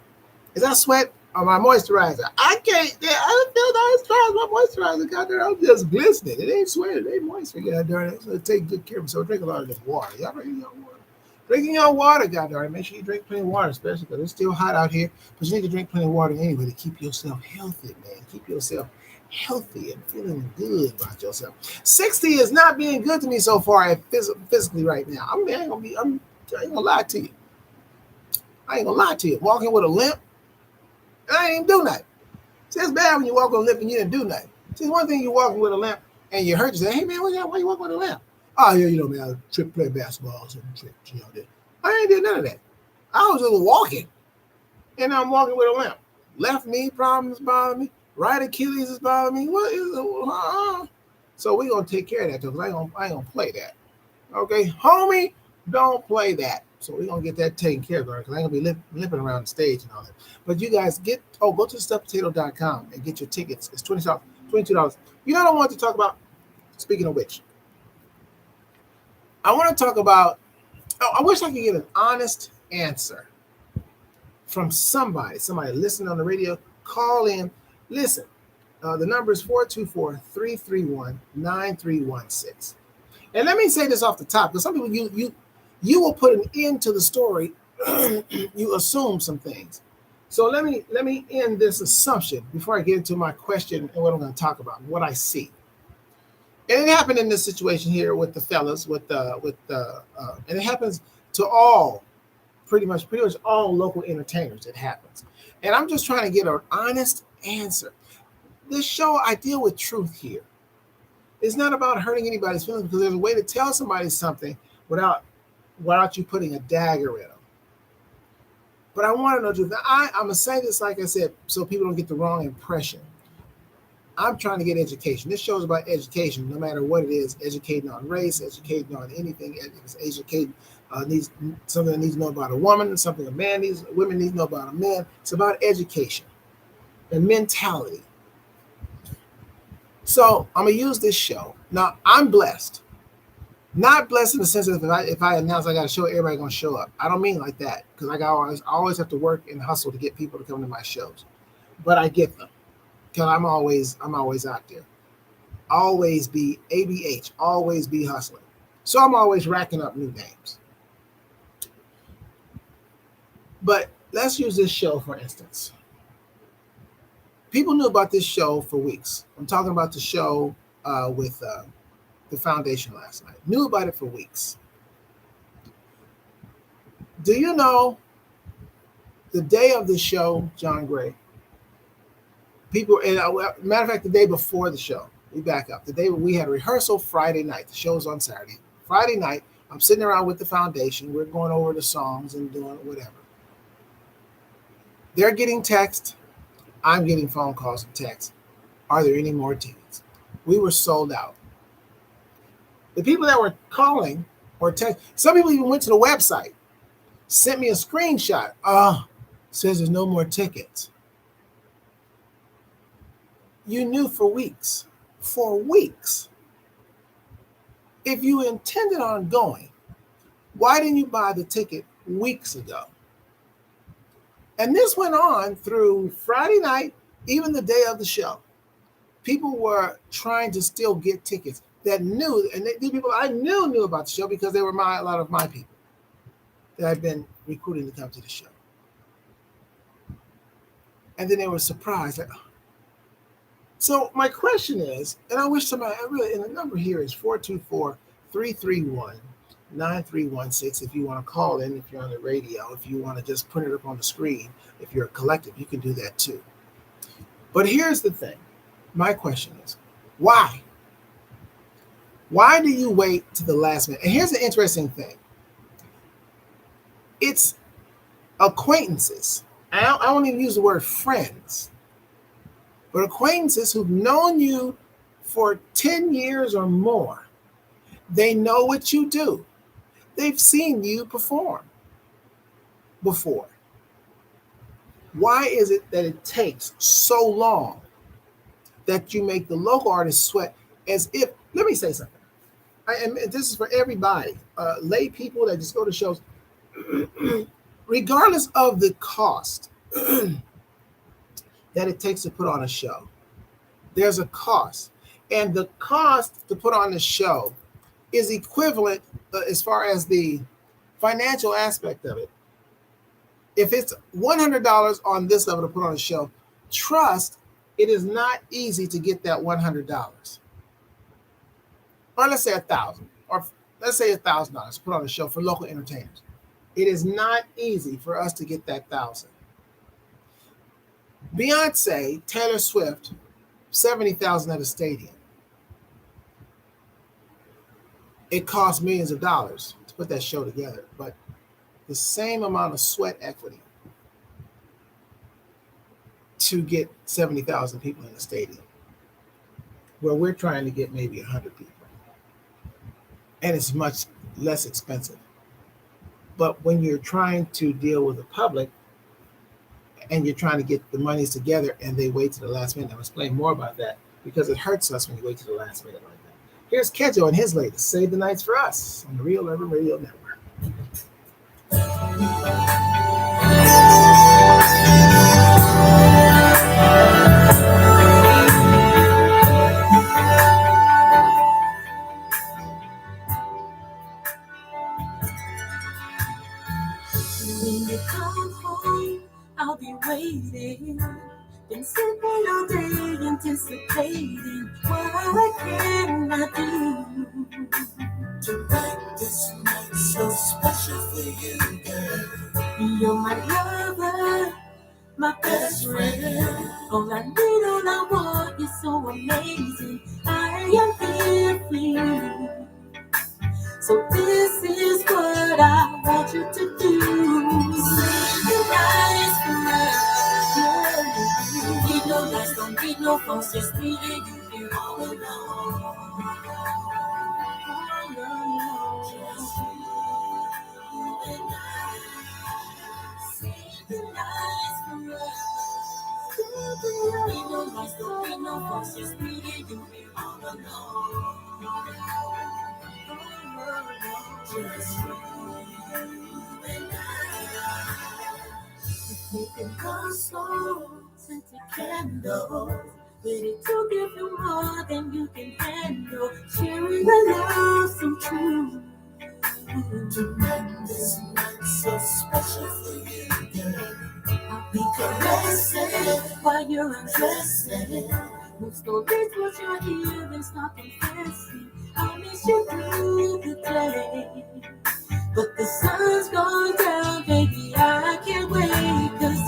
Is that sweat or my moisturizer? I can't. I don't feel my moisturizer. God damn, I'm just glistening. It ain't sweating. It ain't moisture. God darn it. So take good care of myself. Drink a lot of this water. Y'all drinking your water? Drinking your water, God darn it. Make sure you drink plenty of water, especially because it's still hot out here. But you need to drink plenty of water anyway to keep yourself healthy, man. Keep yourself healthy and feeling good about yourself. 60 is not being good to me so far physically right now. I ain't gonna lie to you. Walking with a limp, I ain't even do nothing. See, it's bad when you walk with a limp and you didn't do nothing. See, one thing you walking with a limp and you hurt, you say, hey man, why you walking with a limp? Oh yeah, man, I trip play basketball, some trips, I ain't did none of that. I was just walking, and I'm walking with a limp. Left knee problems bother me. Right Achilles is bothering me. What is it? So we're gonna take care of that, because I ain't gonna play that. Okay, homie, don't play that. So we're gonna get that taken care of, because I ain't gonna be limping around the stage and all that. But you guys go to stuffpotato.com and get your tickets. It's $22. You know what I want to talk about? Speaking of which, I want to talk about, I wish I could get an honest answer from somebody listening on the radio. Call in, listen. The number is 424-331-9316. And let me say this off the top, because some people, you will put an end to the story. You assume some things. So let me end this assumption before I get into my question and what I'm going to talk about, what I see. And it happened in this situation here with the fellas, and it happens to all, pretty much all local entertainers. It happens. And I'm just trying to get an honest answer. This show, I deal with truth here. It's not about hurting anybody's feelings, because there's a way to tell somebody something without you putting a dagger in them. But I want to know the truth. I'm going to say this, like I said, so people don't get the wrong impression. I'm trying to get education. This show is about education, no matter what it is. Educating on race, educating on anything. It's educating needs something that needs to know about a woman, something women need to know about a man. It's about education and mentality. So I'm gonna use this show. Now I'm blessed. Not blessed in the sense that if I announce I got a show, everybody gonna show up. I don't mean like that, because I always have to work and hustle to get people to come to my shows. But I get them, because I'm always out there. Always be ABH, always be hustling. So I'm always racking up new names. But let's use this show for instance. People knew about this show for weeks. I'm talking about the show with the foundation last night. Knew about it for weeks. Do you know the day of the show, John Gray? People, and matter of fact, the day before the show, we back up. The day we had a rehearsal Friday night. The show's on Saturday. Friday night, I'm sitting around with the foundation. We're going over the songs and doing whatever. They're getting text. I'm getting phone calls and texts. Are there any more tickets? We were sold out. The people that were calling or text, some people even went to the website, sent me a screenshot. Says there's no more tickets. You knew for weeks. For weeks. If you intended on going, why didn't you buy the ticket weeks ago? And this went on through Friday night, even the day of the show. People were trying to still get tickets that knew, and these people I knew about the show, because they were a lot of my people that I've been recruiting to come to the show. And then they were surprised, like, So my question is, and I wish somebody, I really, and the number here is 424-331-9316. If you want to call in, if you're on the radio, if you want to just put it up on the screen, if you're a collective, you can do that too. But here's the thing. My question is, why? Why do you wait to the last minute? And here's the interesting thing. It's acquaintances. I won't even use the word friends, but acquaintances who've known you for 10 years or more. They know what you do. They've seen you perform before. Why is it that it takes so long that you make the local artists sweat as if, let me say something. And this is for everybody, lay people that just go to shows, regardless of the cost that it takes to put on a show. There's a cost. And the cost to put on the show is equivalent as far as the financial aspect of it. If it's $100 on this level to put on a show, trust it is not easy to get that $100. Or let's say $1,000, or let's say $1,000 to put on a show for local entertainers. It is not easy for us to get that $1,000. Beyonce, Taylor Swift, $70,000 at a stadium. It costs millions of dollars to put that show together, but the same amount of sweat equity to get 70,000 people in the stadium, where we're trying to get maybe 100 people. And it's much less expensive. But when you're trying to deal with the public and you're trying to get the monies together and they wait to the last minute, I'll explain more about that because it hurts us when you wait to the last minute like that. Here's Kedjo and his latest, Save the Nights for Us on the Real Urban Radio Network. When you come home, I'll be waiting. Been sitting all day anticipating. What can I do to make this night so special for you, girl? You're my lover, my best friend. All I need, all I want is so amazing. I am here for you. So this is what I want you to do. Save the nights for us. Need no lights, don't need no phones, just me and you here all alone. Just you and I. Save the nights for us. Need no lights, don't need no phones, just me and you here all alone. Just you and I. If we can go slow, scented candles, ready to give you more than you can handle. Sharing the love so true. To make this night so special for you, girl. I'll be caressing while you're undressing. Move slowly towards your ear and start confessing. I'll miss you through the day. But the sun's gone down, baby, I can't wait. Cause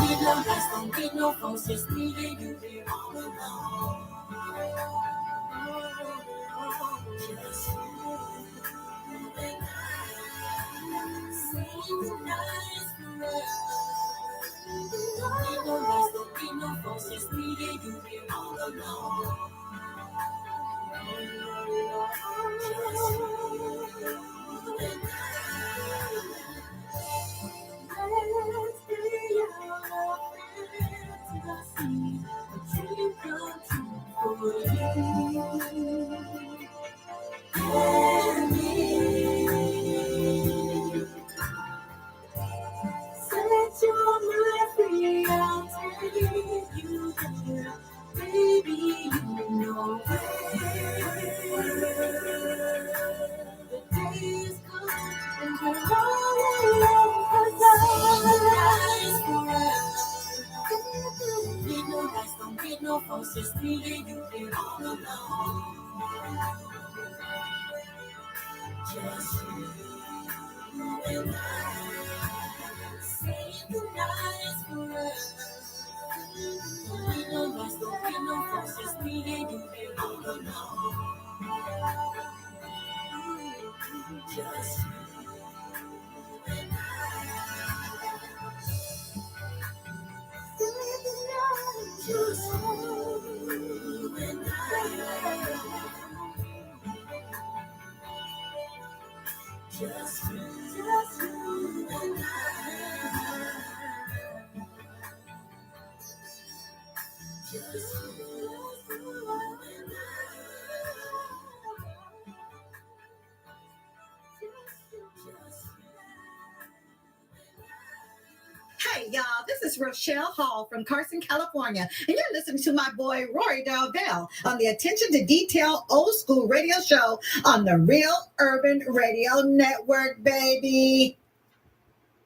need no lights, don't need no phones, just me and you here all alone. Just you and I. Save the nights for us. Need no lights, don't need no phones, just me and you here all alone. Just you and I. Let's be out of fantasy, a dream come true for you and me. Set your mind free, I'll take you there. Baby, you know where the day is gone. no folks, just me and you here all alone. Just you and I, saying goodnight is forever. We no lost, don't get no folks, just me and you here all alone. Just you and I. Just you and I. Just you and I. Just you and Hey, y'all, this is Rochelle Hall from Carson, California, and you're listening to my boy Rory Dalbell on the Attention to Detail Old School Radio Show on the Real Urban Radio Network, baby.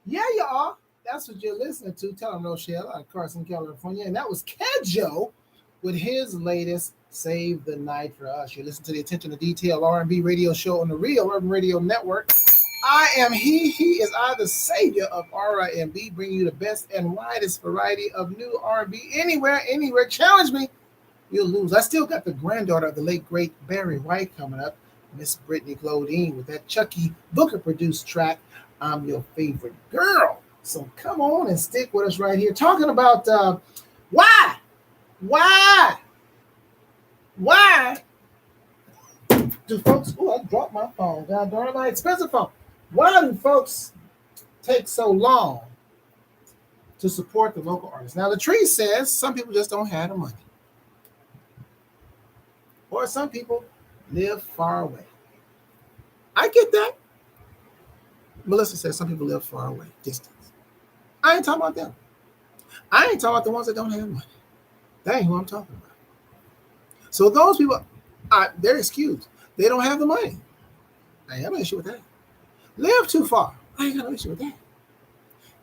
Yeah, y'all. That's what you're listening to. Tell them Rochelle out of Carson, California. And that was Kedjo with his latest Save the Night for Us. You listen to the Attention to Detail R&B radio show on the Real Urban Radio Network. I am he is I, the savior of R&B, bringing you the best and widest variety of new R&B anywhere. Challenge me, you'll lose. I still got the granddaughter of the late, great Barry White coming up, Miss Brittany Claudine, with that Chucky Booker-produced track, I'm Your Favorite Girl. So come on and stick with us right here. Talking about why do folks, I dropped my phone. God darn my expensive phone. Why do folks take so long to support the local artists? Now, Latrice says some people just don't have the money. Or some people live far away. I get that. Melissa says some people live far away, distance. I ain't talking about them. I ain't talking about the ones that don't have money. That ain't who I'm talking about. So those people, they're excused. They don't have the money. I ain't got no issue with that. Live too far. I ain't got no issue with that.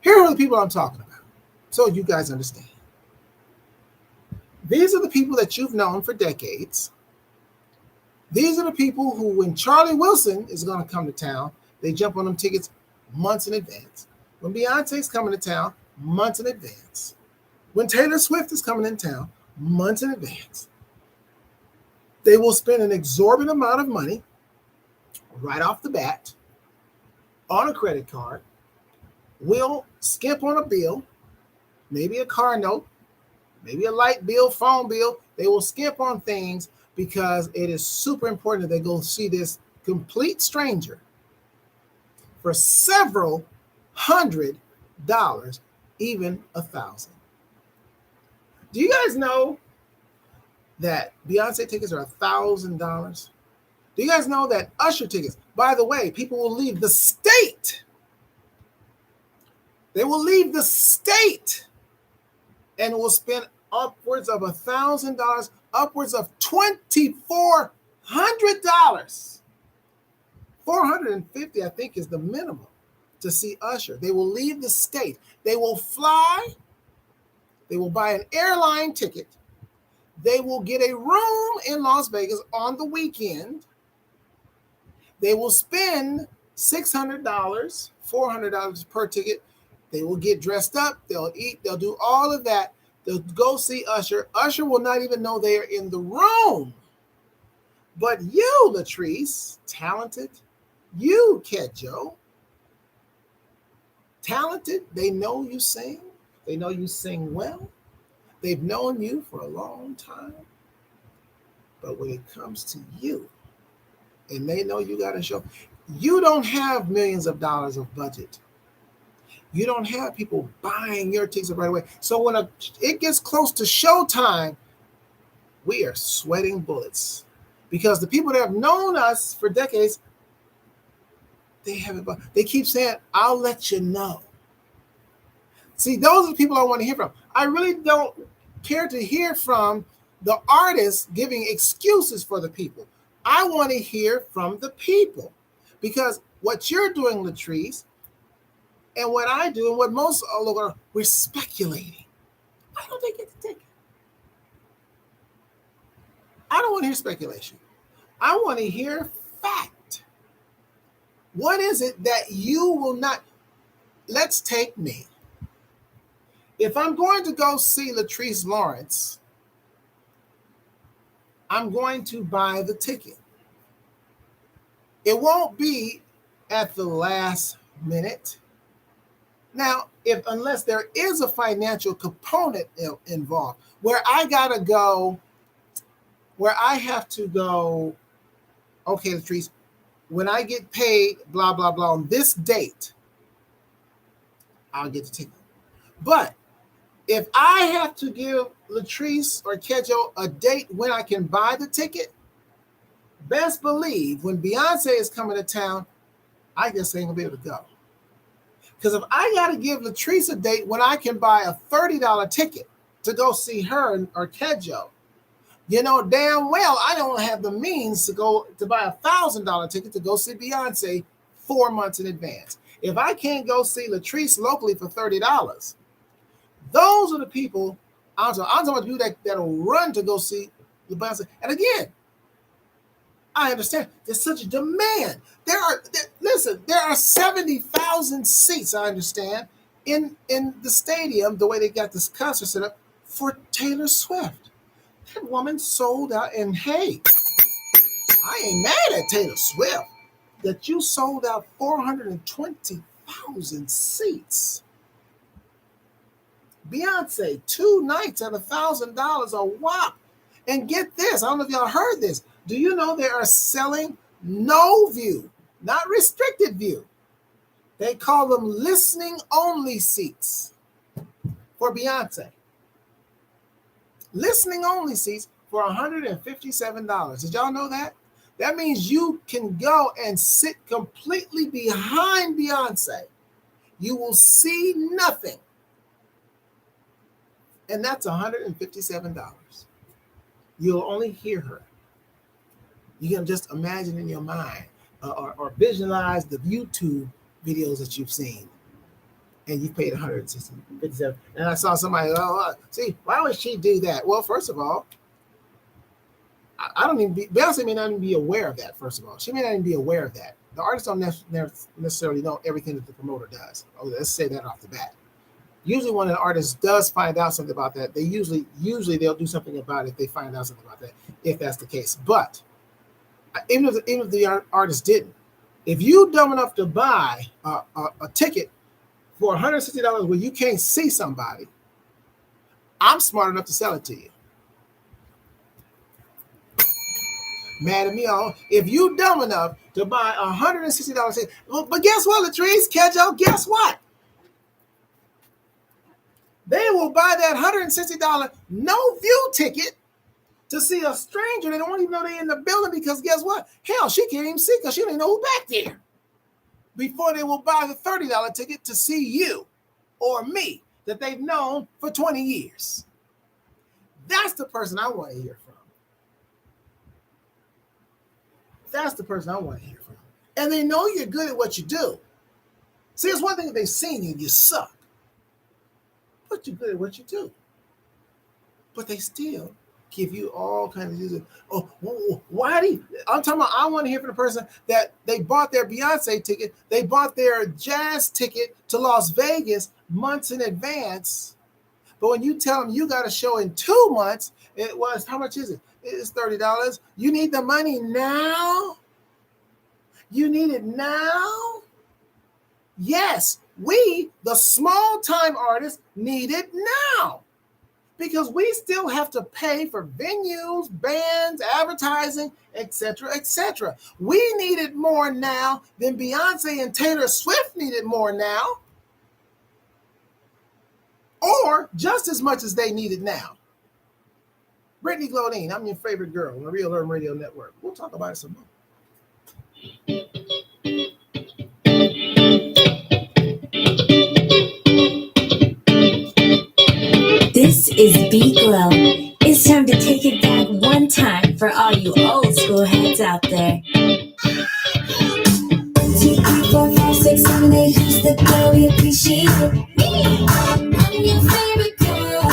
Here are the people I'm talking about, so you guys understand. These are the people that you've known for decades. These are the people who, when Charlie Wilson is going to come to town, they jump on them tickets months in advance. When Beyonce's coming to town, months in advance. When Taylor Swift is coming in town, months in advance. They will spend an exorbitant amount of money right off the bat on a credit card, will skimp on a bill, maybe a car note, maybe a light bill, phone bill. They will skimp on things because it is super important that they go see this complete stranger for several $100, even $1,000. Do you guys know that Beyonce tickets are $1,000? Do you guys know that Usher tickets, by the way, people will leave the state. They will leave the state and will spend upwards of $1,000, upwards of $2,400. $450, I think, is the minimum to see Usher. They will leave the state. They will fly. They will buy an airline ticket. They will get a room in Las Vegas on the weekend. They will spend $600, $400 per ticket. They will get dressed up. They'll eat. They'll do all of that. They'll go see Usher. Usher will not even know they are in the room. But you, Latrice, talented. You, Kedjo, talented. They know you sing. They know you sing well. They've known you for a long time. But when it comes to you, and they know you got a show, you don't have millions of dollars of budget. You don't have people buying your tickets right away. So when it gets close to showtime, we are sweating bullets because the people that have known us for decades, they keep saying, I'll let you know. See, those are the people I want to hear from. I really don't care to hear from the artists giving excuses for the people. I want to hear from the people because what you're doing, Latrice, and what I do and what most are, we're speculating. Why don't they get the ticket? I don't want to hear speculation. I want to hear fact. What is it that you will not? Let's take me. If I'm going to go see Latrice Lawrence, I'm going to buy the ticket. It won't be at the last minute. Now, unless there is a financial component involved, where I have to go, okay, Latrice, when I get paid, blah, blah, blah, on this date, I'll get the ticket. But if I have to give Latrice or Kedjo a date when I can buy the ticket, best believe when Beyonce is coming to town, I just ain't gonna be able to go. Because if I got to give Latrice a date when I can buy a $30 ticket to go see her or Kedjo, you know damn well I don't have the means to buy a $1,000 ticket to go see Beyonce 4 months in advance. If I can't go see Latrice locally for $30, those are the people I'm talking about people that'll run to go see Beyonce. And again, I understand there's such a demand. There are 70,000 seats, I understand, in the stadium, the way they got this concert set up for Taylor Swift. That woman sold out, and hey, I ain't mad at Taylor Swift that you sold out 420,000 seats. Beyonce, 2 nights at $1,000 a whop. And get this, I don't know if y'all heard this. Do you know they are selling no view, not restricted view? They call them listening only seats for Beyonce. Listening only seats for $157. Did y'all know that? That means you can go and sit completely behind Beyonce. You will see nothing. And that's $157. You'll only hear her. You can just imagine in your mind or visualize the YouTube videos that you've seen. And you paid $157. And I saw somebody, see, why would she do that? Well, first of all, Beyonce may not even be aware of that, first of all. She may not even be aware of that. The artists don't necessarily know everything that the promoter does. Oh, let's say that off the bat. Usually when an artist does find out something about that, they usually they'll do something about it if they find out something about that, if that's the case. But even if the artist didn't, if you dumb enough to buy a ticket for $160 where you can't see somebody, I'm smart enough to sell it to you. Mad at me all. If you dumb enough to buy a $160 ticket, but guess what, Latrice, Kedjo, guess what? They will buy that $160 no view ticket to see a stranger. They don't even know they're in the building because guess what? Hell, she can't even see because she don't even know who's back there. Before they will buy the $30 ticket to see you or me that they've known for 20 years. That's the person I want to hear from. That's the person I want to hear from. And they know you're good at what you do. See, it's one thing if they've seen you, you suck. But you're good at what you do. But they still give you all kinds of reasons. Oh, why do you? I'm talking about, I want to hear from the person that they bought their Beyonce ticket, they bought their jazz ticket to Las Vegas months in advance. But when you tell them you got a show in 2 months, it was, how much is it? It's $30. You need the money now? You need it now? Yes, we, the small-time artists, need it now. Because we still have to pay for venues, bands, advertising, etc., etc. We need it more now than Beyonce and Taylor Swift need it more now. Or just as much as they need it now. Brittany Glodine, I'm your favorite girl on the Real Urban Radio Network. We'll talk about it some more. This is B Glow. It's time to take it back one time for all you old school heads out there. 2, 3, 4, 5, 6, 7, 8. Who's the girl we appreciate? Me. I'm your favorite girl.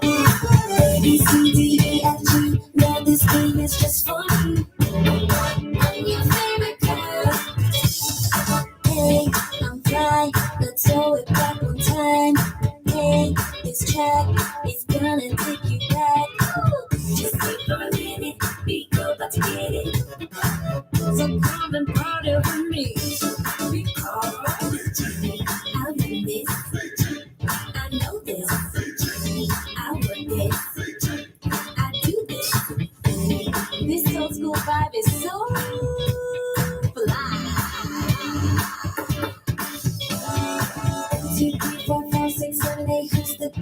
A, B, C, D, E, F, G. Now this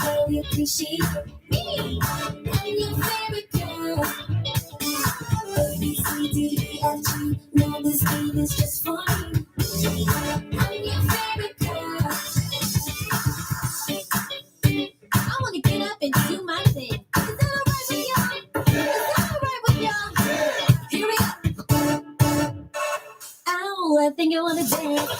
barely appreciate me. I'm your favorite girl. A, B, C, D, E, F, G. No, this game is just for me. I'm your favorite girl. I wanna get up and do my thing. Is that alright with y'all? Is that alright with y'all? Here we go. Ow, I think I wanna dance.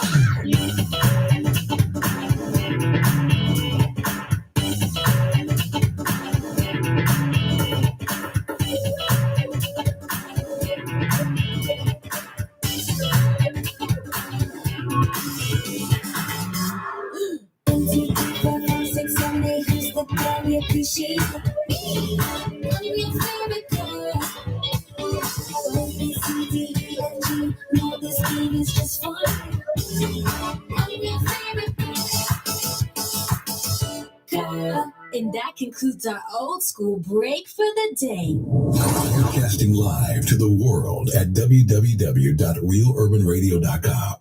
One, two, three, four, five, six, seven, eight. Who's the girl we appreciate? Me. I'm your favorite girl. A, B, C, D, E, F, G. No, this game is just for me. I'm your favorite girl. And that concludes our old school break for the day. Broadcasting live to the world at www.realurbanradio.com.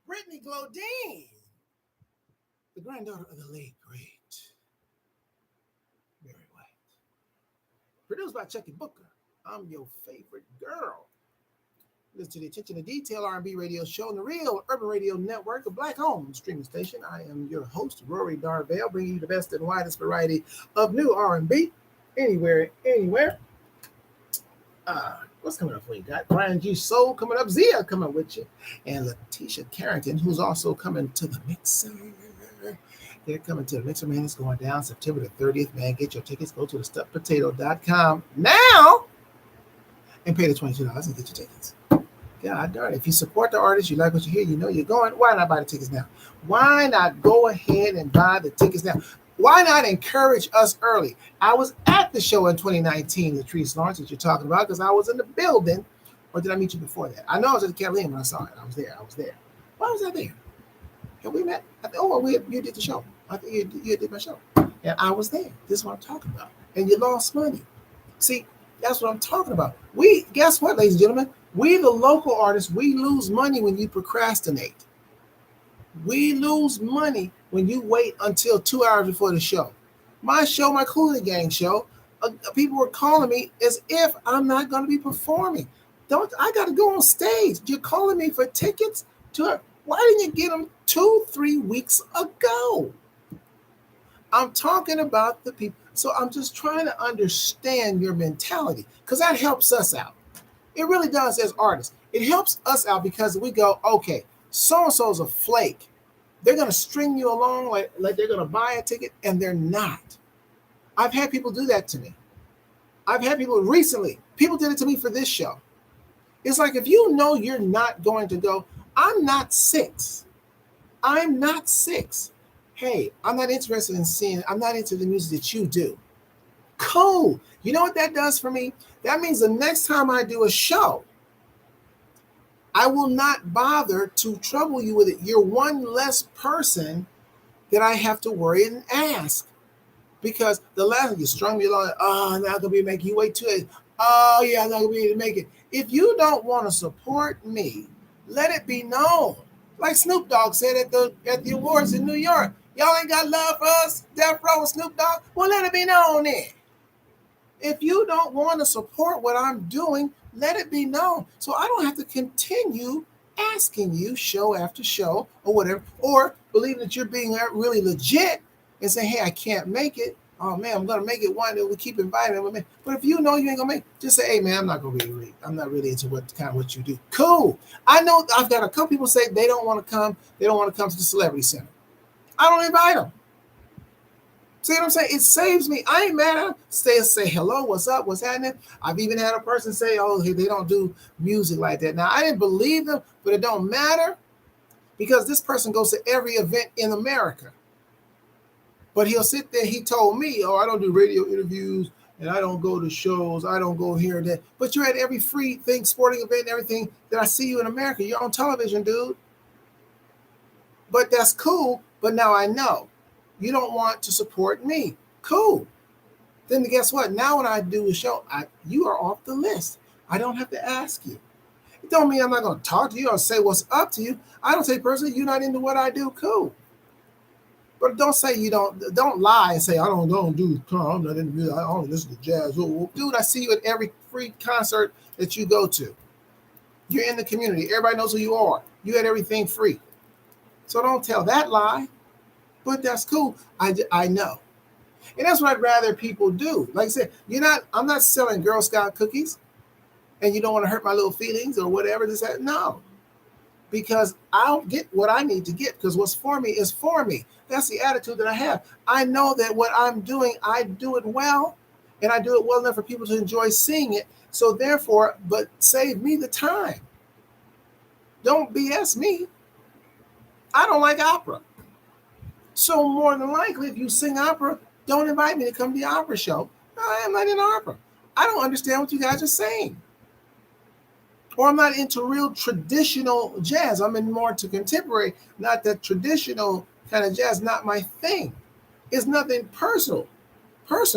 Brittany Glodine, the granddaughter of the late, great Mary White. Produced by Chucky Booker. I'm your favorite girl. Listen to the Attention to Detail R&B radio show on the Real Urban Radio Network, a black-owned streaming station. I am your host, Rory Darvell, bringing you the best and widest variety of new R&B, anywhere. What's coming up for you? Got Brian G. Soul coming up, Zia coming with you, and Letitia Carrington, who's also coming to the mixer. They're coming to the mixer, man. It's going down September the 30th, man. Get your tickets. Go to thestuffedpotato.com now and pay the $22 and get your tickets. God darn it. If you support the artist, you like what you hear, you know you're going, why not buy the tickets now? Why not go ahead and buy the tickets now? Why not encourage us early? I was at the show in 2019, the Latrice Lawrence that you're talking about, because I was in the building. Or did I meet you before that? I know I was at the Catalina when I saw it. I was there. Why was I there? Have we met? You did the show. I think you did my show. And I was there. This is what I'm talking about. And you lost money. See, that's what I'm talking about. Guess what, ladies and gentlemen? We, the local artists, we lose money when you procrastinate. We lose money when you wait until 2 hours before the show. My show, my Cooling Gang show, people were calling me as if I'm not going to be performing. I got to go on stage. You're calling me for tickets to it. Why didn't you get them 2-3 weeks ago? I'm talking about the people. So I'm just trying to understand your mentality, because that helps us out. It really does as artists. It helps us out because we go, okay, so-and-so's a flake. They're going to string you along like they're going to buy a ticket, and they're not. I've had people do that to me. I've had people recently. People did it to me for this show. It's like, if you know you're not going to go, I'm not 6. I'm not 6. Hey, I'm not interested in seeing, I'm not into the music that you do. Cool. You know what that does for me? That means the next time I do a show, I will not bother to trouble you with it. You're one less person that I have to worry and ask. Because the last time you strung me along, I'm not going to be able to make you wait 2 days. Oh, yeah, I'm not going to be able to make it. If you don't want to support me, let it be known. Like Snoop Dogg said at the awards in New York, y'all ain't got love for us, Death Row and Snoop Dogg? Well, let it be known then. If you don't want to support what I'm doing, let it be known. So I don't have to continue asking you show after show or whatever, or believe that you're being really legit and say, hey, I can't make it. Oh man, I'm gonna make it one that we keep inviting me. But if you know you ain't gonna make it, just say, hey man, I'm not really into what you do. Cool. I know I've got a couple people say they don't want to come to the Celebrity Center. I don't invite them. See what I'm saying? It saves me. I ain't mad at them. Say hello, what's up, what's happening? I've even had a person say, oh, hey, they don't do music like that. Now, I didn't believe them, but it don't matter because this person goes to every event in America. But he'll sit there, he told me, oh, I don't do radio interviews, and I don't go to shows, I don't go here and there. But you're at every free thing, sporting event, and everything that I see you in America. You're on television, dude. But that's cool, but now I know. You don't want to support me. Cool. Then guess what? Now when I do a show, you are off the list. I don't have to ask you. It don't mean I'm not going to talk to you or say what's up to you. I don't say personally, you're not into what I do. Cool. But don't say you don't lie and say I don't do I'm not into music, I only listen to jazz. Well, dude, I see you at every free concert that you go to. You're in the community. Everybody knows who you are. You had everything free. So don't tell that lie. But that's cool. I know. And that's what I'd rather people do. Like I said, I'm not selling Girl Scout cookies and you don't want to hurt my little feelings or whatever. No. Because I'll get what I need to get because what's for me is for me. That's the attitude that I have. I know that what I'm doing, I do it well, and I do it well enough for people to enjoy seeing it. So therefore, but save me the time. Don't BS me. I don't like opera. So more than likely, if you sing opera, don't invite me to come to the opera show. I am not in opera. I don't understand what you guys are saying. Or I'm not into real traditional jazz. I'm in more to contemporary, not that traditional kind of jazz, not my thing. It's nothing personal. It's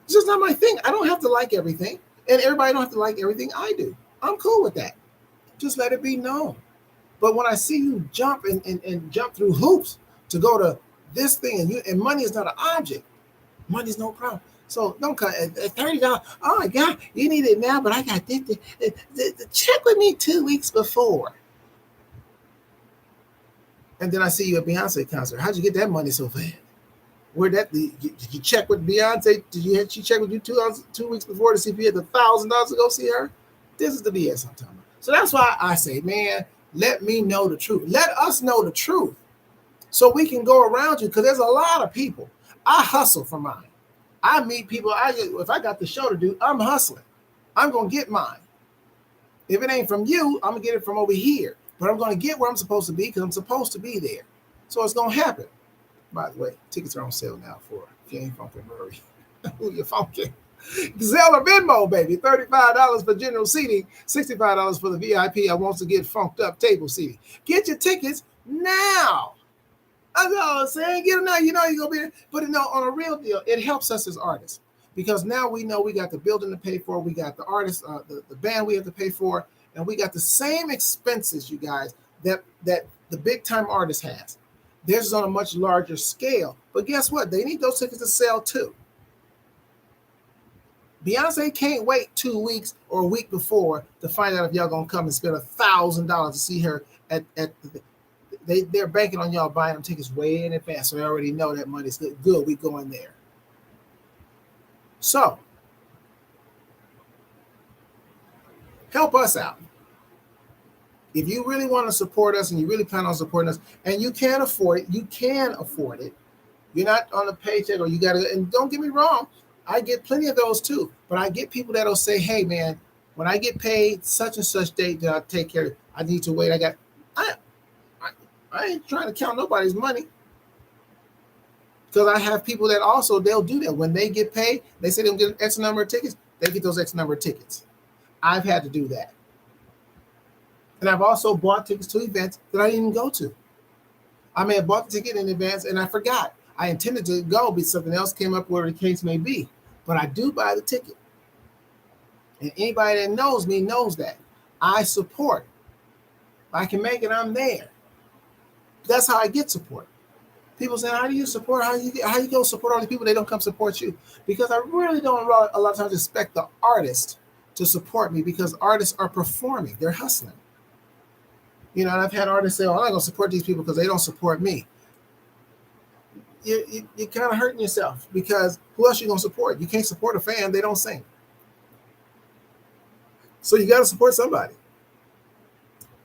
just not my thing. I don't have to like everything. And everybody don't have to like everything I do. I'm cool with that. Just let it be known. But when I see you jump and jump through hoops to go to this thing and money is not an object. Money's no problem. So don't cut at $30. Oh my God, you need it now, but I got this. Check with me 2 weeks before. And then I see you at Beyonce concert. How'd you get that money so fast? Did you check with Beyonce? She check with you 2 weeks before to see if you had $1,000 to go see her? This is the BS I'm talking about. So that's why I say, man, let me know the truth. Let us know the truth so we can go around you because there's a lot of people. I hustle for mine. I meet people. If I got the show to do, I'm hustling. I'm going to get mine. If it ain't from you, I'm going to get it from over here. But I'm going to get where I'm supposed to be because I'm supposed to be there. So it's going to happen. By the way, tickets are on sale now for if you ain't funkin' Murray. Who you funkin'? Zelle or Venmo, baby. $35 for general seating, $65 for the VIP. I want to get funked up table seating. Get your tickets now. That's all I'm saying. Get them now. You know you're going to be there. But on a real deal, it helps us as artists because now we know we got the building to pay for. We got the artists, the band we have to pay for. And we got the same expenses, you guys, that the big time artist has. Theirs is on a much larger scale. But guess what? They need those tickets to sell too. Beyonce can't wait 2 weeks or a week before to find out if y'all going to come and spend $1,000 to see her at they're banking on y'all buying them tickets way in advance. So they already know that money's good. Good, we going there. So help us out. If you really want to support us and you really plan on supporting us and you can afford it, you can afford it. You're not on a paycheck or you got to, and don't get me wrong, I get plenty of those too. But I get people that'll say, hey man, when I get paid such and such date, then I'll take care of it. I need to wait. I ain't trying to count nobody's money. Because I have people that also, they'll do that. When they get paid, they say they'll get an X number of tickets, they get those X number of tickets. I've had to do that. And I've also bought tickets to events that I didn't even go to. I may have bought the ticket in advance and I forgot. I intended to go, but something else came up, where the case may be. But I do buy the ticket. And anybody that knows me knows that. I support. If I can make it, I'm there. That's how I get support. People say, how do you support? How you go support all the people? They don't come support you. Because I really don't a lot of times expect the artist to support me because artists are performing. They're hustling. You know, and I've had artists say, oh, I'm not going to support these people because they don't support me. You're kind of hurting yourself because who else are you going to support? You can't support a fan. They don't sing. So you got to support somebody.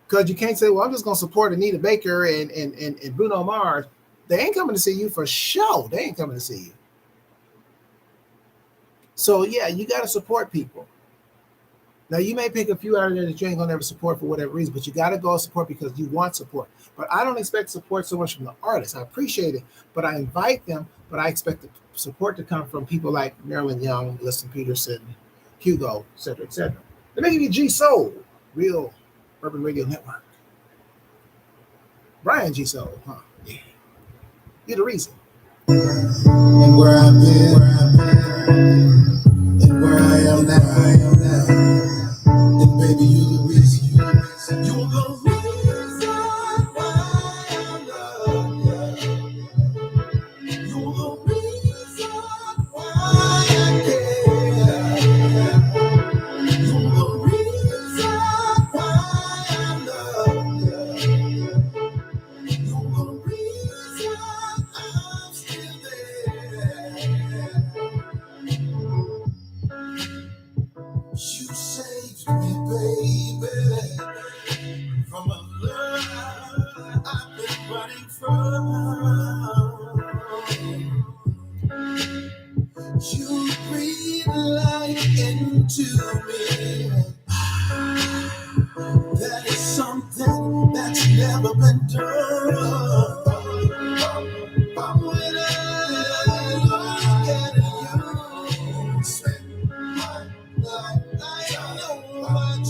Because you can't say, well, I'm just going to support Anita Baker and Bruno Mars. They ain't coming to see you for show. They ain't coming to see you. So, yeah, you got to support people. Now, you may pick a few out of there that you ain't going to ever support for whatever reason, but you got to go support because you want support. But I don't expect support so much from the artists. I appreciate it, but I invite them, but I expect the support to come from people like Marilyn Young, Listen Peterson, Hugo, et cetera, et cetera. Let me give you G Soul, Real Urban Radio Network. Brian G Soul, huh? Yeah. You're the reason. And where I've been, and where I am now. And baby, you're the reason. You're the reason why I'm loved.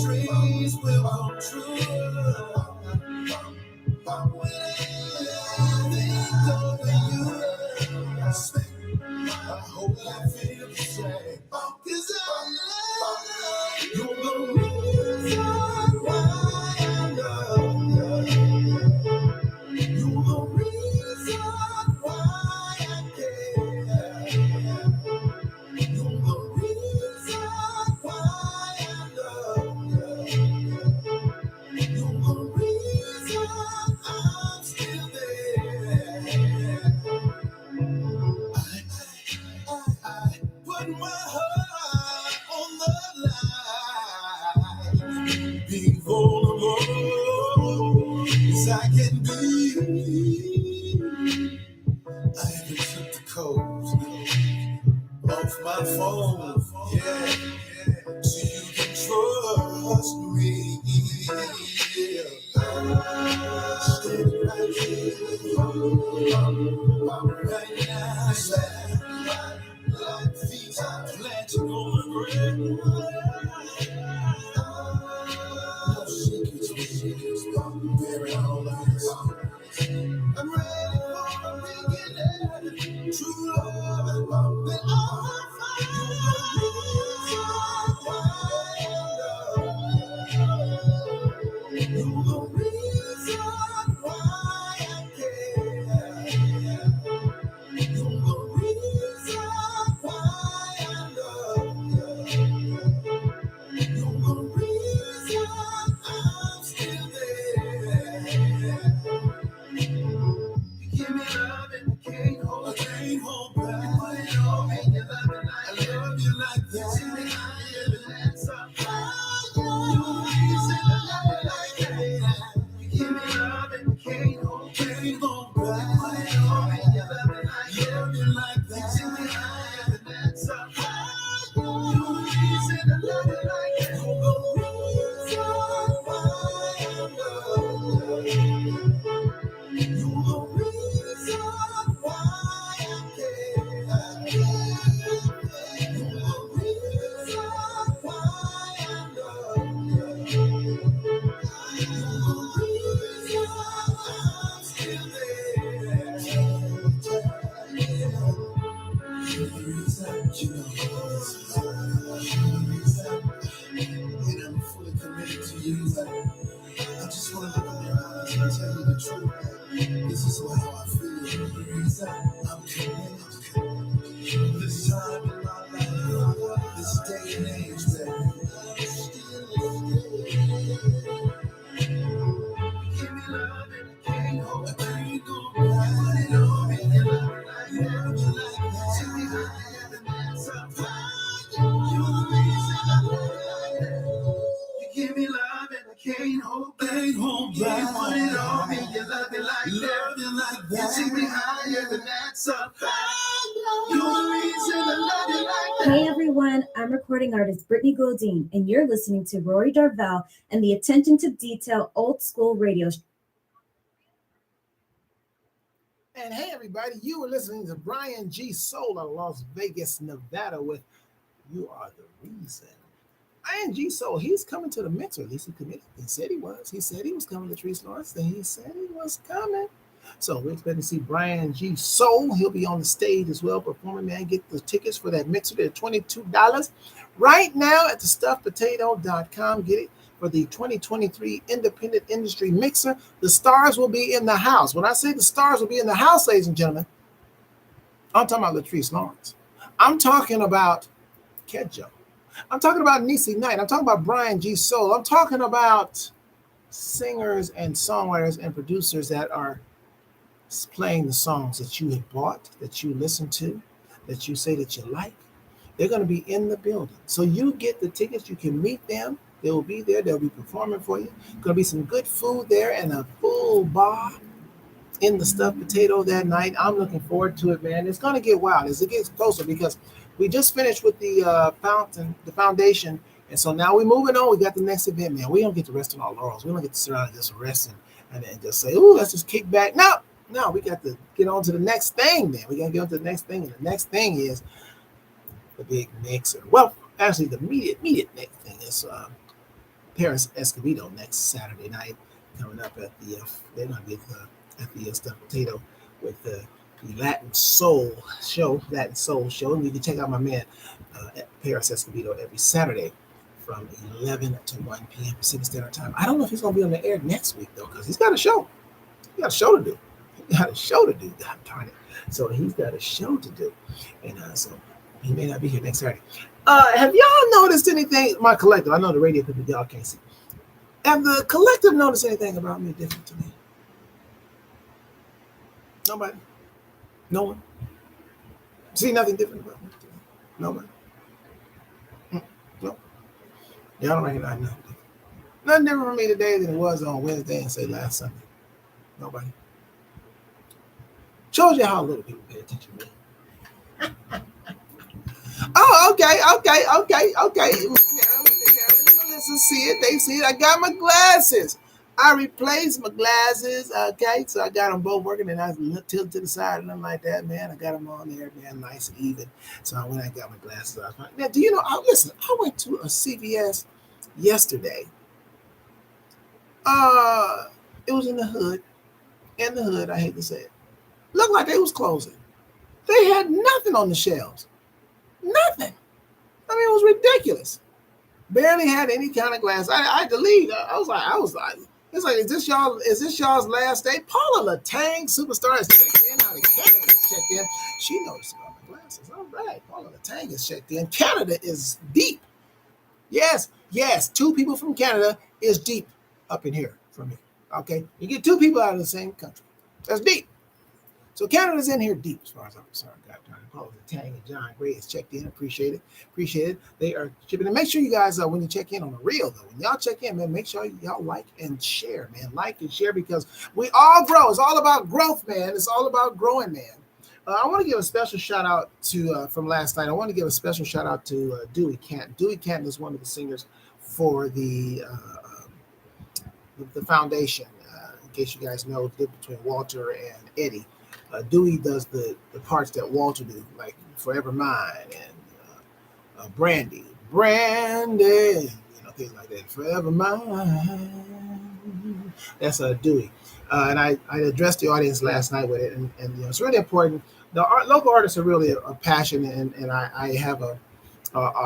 Dreams will come true. When I think of you, I hope I feel the same. 'Cause you're the reason why I love you. You're the reason why I care. You're the reason why I love you. You're the reason I'm still there. I put my heart on the line, being vulnerable as I can be. I even took the codes off my phone, yeah, so you can trust me. Standing right here, right now. Like these are planted on the ground. No secrets, bury all of this. I'm ready for a beginning. True love, then I'll find you're the reason why I care. You're the reason why I love you. You're the reason I'm still there. You give me love and I can't hold back. You put it all in your love and I love you like that. See me higher than that, so you're the reason I love you like that. You give me love and I can't hold back. You put it all in your love and I love you like that. See me higher than that, so you're the reason I love you like that. You're the reason why I love you. You're the reason why I care. You're the reason why I love you. You're the reason I'm still there. You're the reason, you know. You're the reason, and I'm fully committed to you. I just want to look in your eyes and tell you the truth. This is how I feel. The reason I'm committed. This time in my life, this day and age, give me love and I can't hold it. I can't go back. Put it on me and love you like that. Tell me how I am and that's up high. You're the reason I love you like that. You give me love and I can't hold back. You put it on me, you love it like that. You take me higher than that's up high. You're the reason I love you like that. Hey everyone, I'm recording artist Brittany Goldine, and you're listening to Rory Darvell and the Attention to Detail Old School Radio Show. And hey, everybody, you were listening to Brian G. Soul of Las Vegas, Nevada with You Are the Reason. Brian G. Soul, he's coming to the mix, or at least he committed. He said he was. He said he was coming to Trees Lawrence, and he said he was coming. So we're expecting to see Brian G. Soul. He'll be on the stage as well performing. Man, get the tickets for that mixer. They're $22 right now at thestuffedpotato.com. Get it for the 2023 Independent Industry Mixer. The stars will be in the house. When I say the stars will be in the house, ladies and gentlemen, I'm talking about Latrice Lawrence. I'm talking about Kedjo. I'm talking about Niecy Knight. I'm talking about Brian G. Soul. I'm talking about singers and songwriters and producers that are playing the songs that you have bought, that you listen to, that you say that you like. They're going to be in the building. So you get the tickets. You can meet them. They will be there. They'll be performing for you. Going to be some good food there and a full bar in the Stuffed Potato that night. I'm looking forward to it, man. It's going to get wild as it gets closer because we just finished with the foundation. And so now we're moving on. We got the next event, man. We don't get to rest on our laurels. We don't get to sit around and just rest and then just say, "Ooh, let's just kick back." No, we got to get on to the next thing. Then we got to get on to the next thing, and the next thing is the big mixer. Well, actually, the immediate next thing is Paris Escobedo next Saturday night, coming up at the they're going to be at the Stuffed Potato with the Latin Soul Show, and you can check out my man at Paris Escobedo every Saturday from 11 to 1 p.m. Pacific Standard Time. I don't know if he's going to be on the air next week though, because he's got a show. He got a show to do. God darn it. So he's got a show to do, and so he may not be here next Saturday. Have y'all noticed anything? My collective, I know the radio people y'all can't see. Have the collective noticed anything about me different to me? Nobody? No one? See nothing different about me? Nobody? No. Y'all don't recognize nothing different. Nothing different for me today than it was on Wednesday and say last Sunday. Nobody. Shows you how little people pay attention to me. Oh, okay. Melissa see it. They see it. I got my glasses. I replaced my glasses. Okay, so I got them both working, and I tilted to the side and nothing like that, man. I got them on there, man, nice and even. So when I got my glasses, I was like, now, do you know? Listen, I went to a CVS yesterday. It was in the hood. I hate to say it. Looked like they was closing. They had nothing on the shelves. Nothing. I mean, it was ridiculous. Barely had any kind of glass. I had to leave. I was like, it's like, is this y'all's last day? Paula Latang, superstar, is checked in. Out of Canada is checked in. She noticed about my glasses. All right, Paula Latang is checked in. Canada is deep. Yes. 2 people from Canada is deep up in here for me. Okay, you get 2 people out of the same country. That's deep. So Canada's in here deep, as far as I'm concerned. Paula Tang and John Gray is checked in. Appreciate it. They are shipping. And make sure you guys, when you check in on the real, though, when y'all check in, man, make sure y'all like and share, man. Like and share, because we all grow. It's all about growth, man. It's all about growing, man. I want to give a special shout out to, from last night, I want to give a special shout out to Dewey Canton. Dewey Canton is one of the singers for the foundation. In case you guys know, between Walter and Eddie. Dewey does the parts that Walter do, like Forever Mine and Brandy, things like that. Forever Mine. That's Dewey. And I addressed the audience last night with it, and it's really important. The local artists are really a passion, and I have a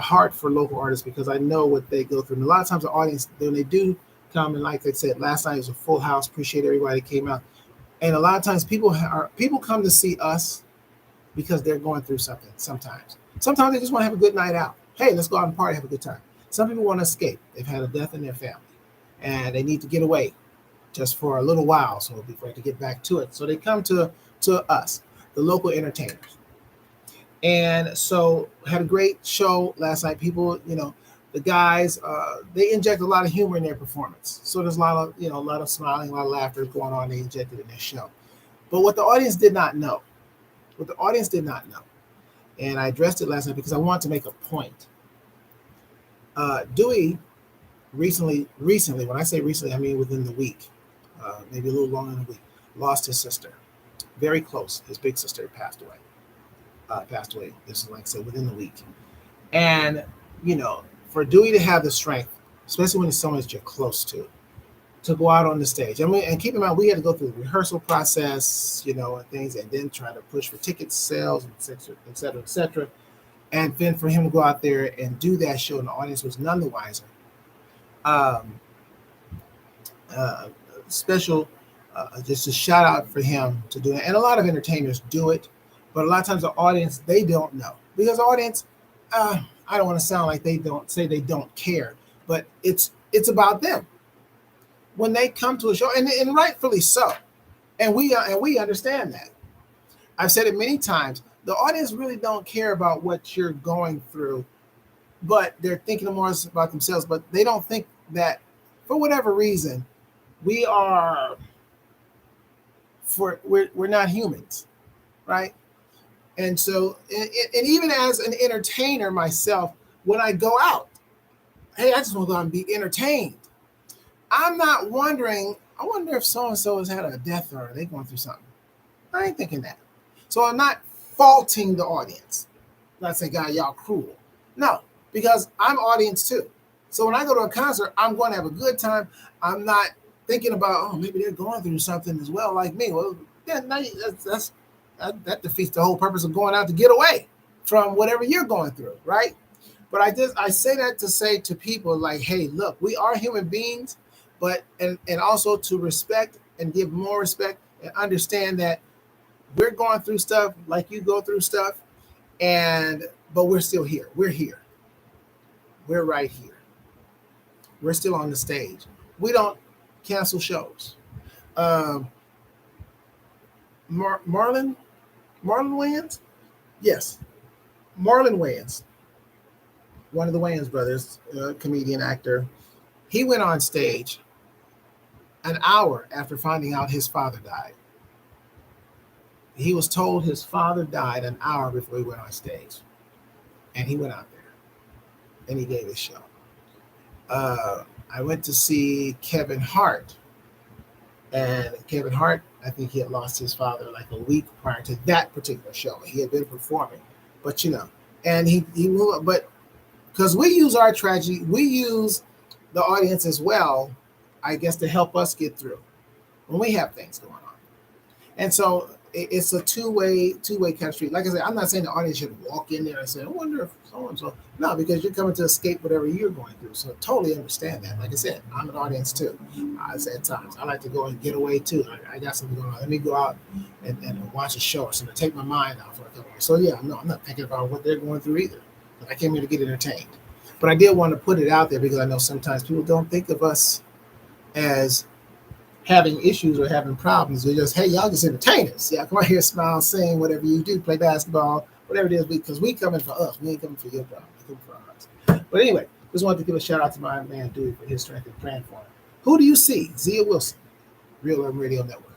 heart for local artists because I know what they go through. And a lot of times the audience, when they do come, and like I said, last night was a full house. Appreciate everybody that came out. And a lot of times people come to see us because they're going through something. Sometimes they just want to have a good night out. Hey, let's go out and party, have a good time. Some people want to escape. They've had a death in their family, and they need to get away just for a little while, so before they get back to it. So they come to us, the local entertainers. And so had a great show last night. People, the guys, they inject a lot of humor in their performance. So there's a lot of smiling, a lot of laughter going on. They injected in their show. But what the audience did not know, and I addressed it last night because I wanted to make a point. Dewey recently, when I say recently, I mean within the week, maybe a little longer than a week, lost his sister. Very close. His big sister passed away. This is, like I said, within the week. And, for Dewey to have the strength, especially when it's someone that you're close to go out on the stage. I mean, and keep in mind, we had to go through the rehearsal process, and things, and then try to push for ticket sales, et cetera. And then for him to go out there and do that show, and the audience was none the wiser. Special, just a shout out for him to do it. And a lot of entertainers do it, but a lot of times the audience, they don't know. Because the audience, I don't want to sound like they don't care, but it's about them. When they come to a show, and rightfully so, and we understand that. I've said it many times. The audience really don't care about what you're going through, but they're thinking more about themselves. But they don't think that, for whatever reason, we're not humans, right? And so, and even as an entertainer myself, when I go out, hey, I just want to go out and be entertained. I'm not wondering I wonder if so and so has had a death or they going through something. I ain't thinking that. So I'm not faulting the audience. I'm not saying, God, y'all cruel. No, because I'm audience too. So when I go to a concert, I'm going to have a good time. I'm not thinking about, oh, maybe they're going through something as well, like me. Well, yeah, that defeats the whole purpose of going out to get away from whatever you're going through, right? But I say that to say to people like, hey, look, we are human beings, but and also to respect and give more respect and understand that we're going through stuff like you go through stuff, but we're still here. We're here. We're right here. We're still on the stage. We don't cancel shows. Marlon Wayans? Yes. Marlon Wayans, one of the Wayans brothers, comedian, actor. He went on stage an hour after finding out his father died. He was told his father died an hour before he went on stage. And he went out there and he gave his show. I went to see Kevin Hart. And Kevin Hart, I think he had lost his father like a week prior to that particular show. He had been performing. But, and he moved, but because we use our tragedy, we use the audience as well, I guess, to help us get through when we have things going on. And so it's a two-way kind of street. Like I said, I'm not saying the audience should walk in there and say, I wonder if so-and-so. No, because you're coming to escape whatever you're going through. So totally understand that. Like I said, I'm an audience too. I say at times, I like to go and get away too. I got something going on. Let me go out and watch a show or something, take my mind out for a couple hours. So yeah, no, I'm not thinking about what they're going through either. But I came here to get entertained. But I did want to put it out there because I know sometimes people don't think of us as having issues or having problems. They're just, hey, y'all just entertainers. Yeah, come on here, smile, sing, whatever you do, play basketball, whatever it is, because we coming for us. We ain't coming for your problem. We coming for us. But anyway, just wanted to give a shout out to my man Dewey for his strength and praying for him. Who do you see? Zia Wilson, Real Urban Radio Network.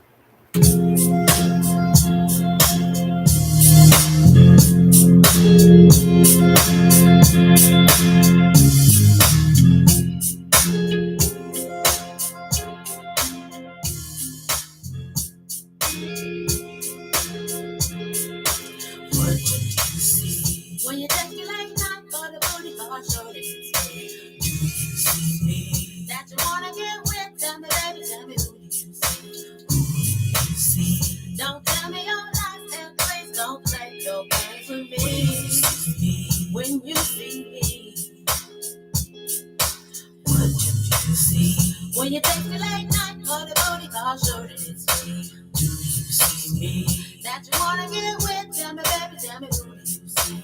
When you take me like night for the booty call, show this is me. Do you see me? That you wanna get with? Tell me, baby, tell me who do you see? Who do you see? Don't tell me your lies and please don't play your games with me. When you see me, what do you see? When you take me late night for the booty call, show that it's me. Do you see me? That you wanna get with? Tell me, baby, tell me who do you see?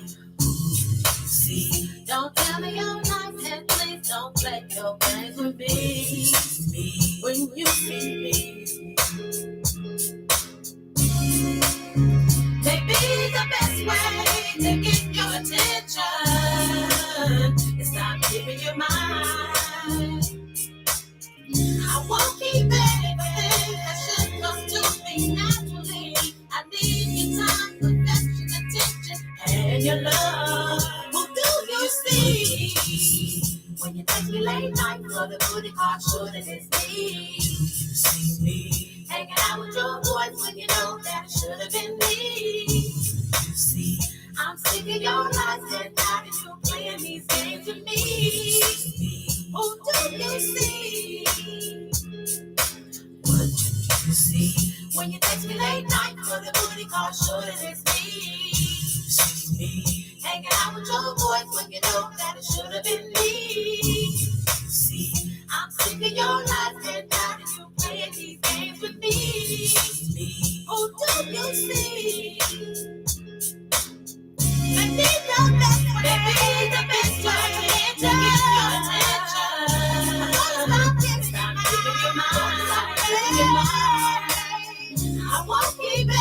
See, don't tell me your lies and please don't play your games with me. When you see me, maybe the best way to get your attention is stop giving your mind. I won't keep anything that should come to me naturally. I need your time, affection, attention, and your love. You see, when you take me late night for the booty call, sure that it's me. You see me hanging out with your boys when you know that it should have been me. You see, I'm sick of your lies and now that you're playing these games with me. Who do you see? What do you see? When you text me late night for the booty call, sure that it's me. You see me hanging out with your boys when you know that it should have been me. You see, I'm sick of your lies and now that you're playing these games with me. Who do you see? Maybe the best way to get your attention. Stop giving your mind. I won't keep it.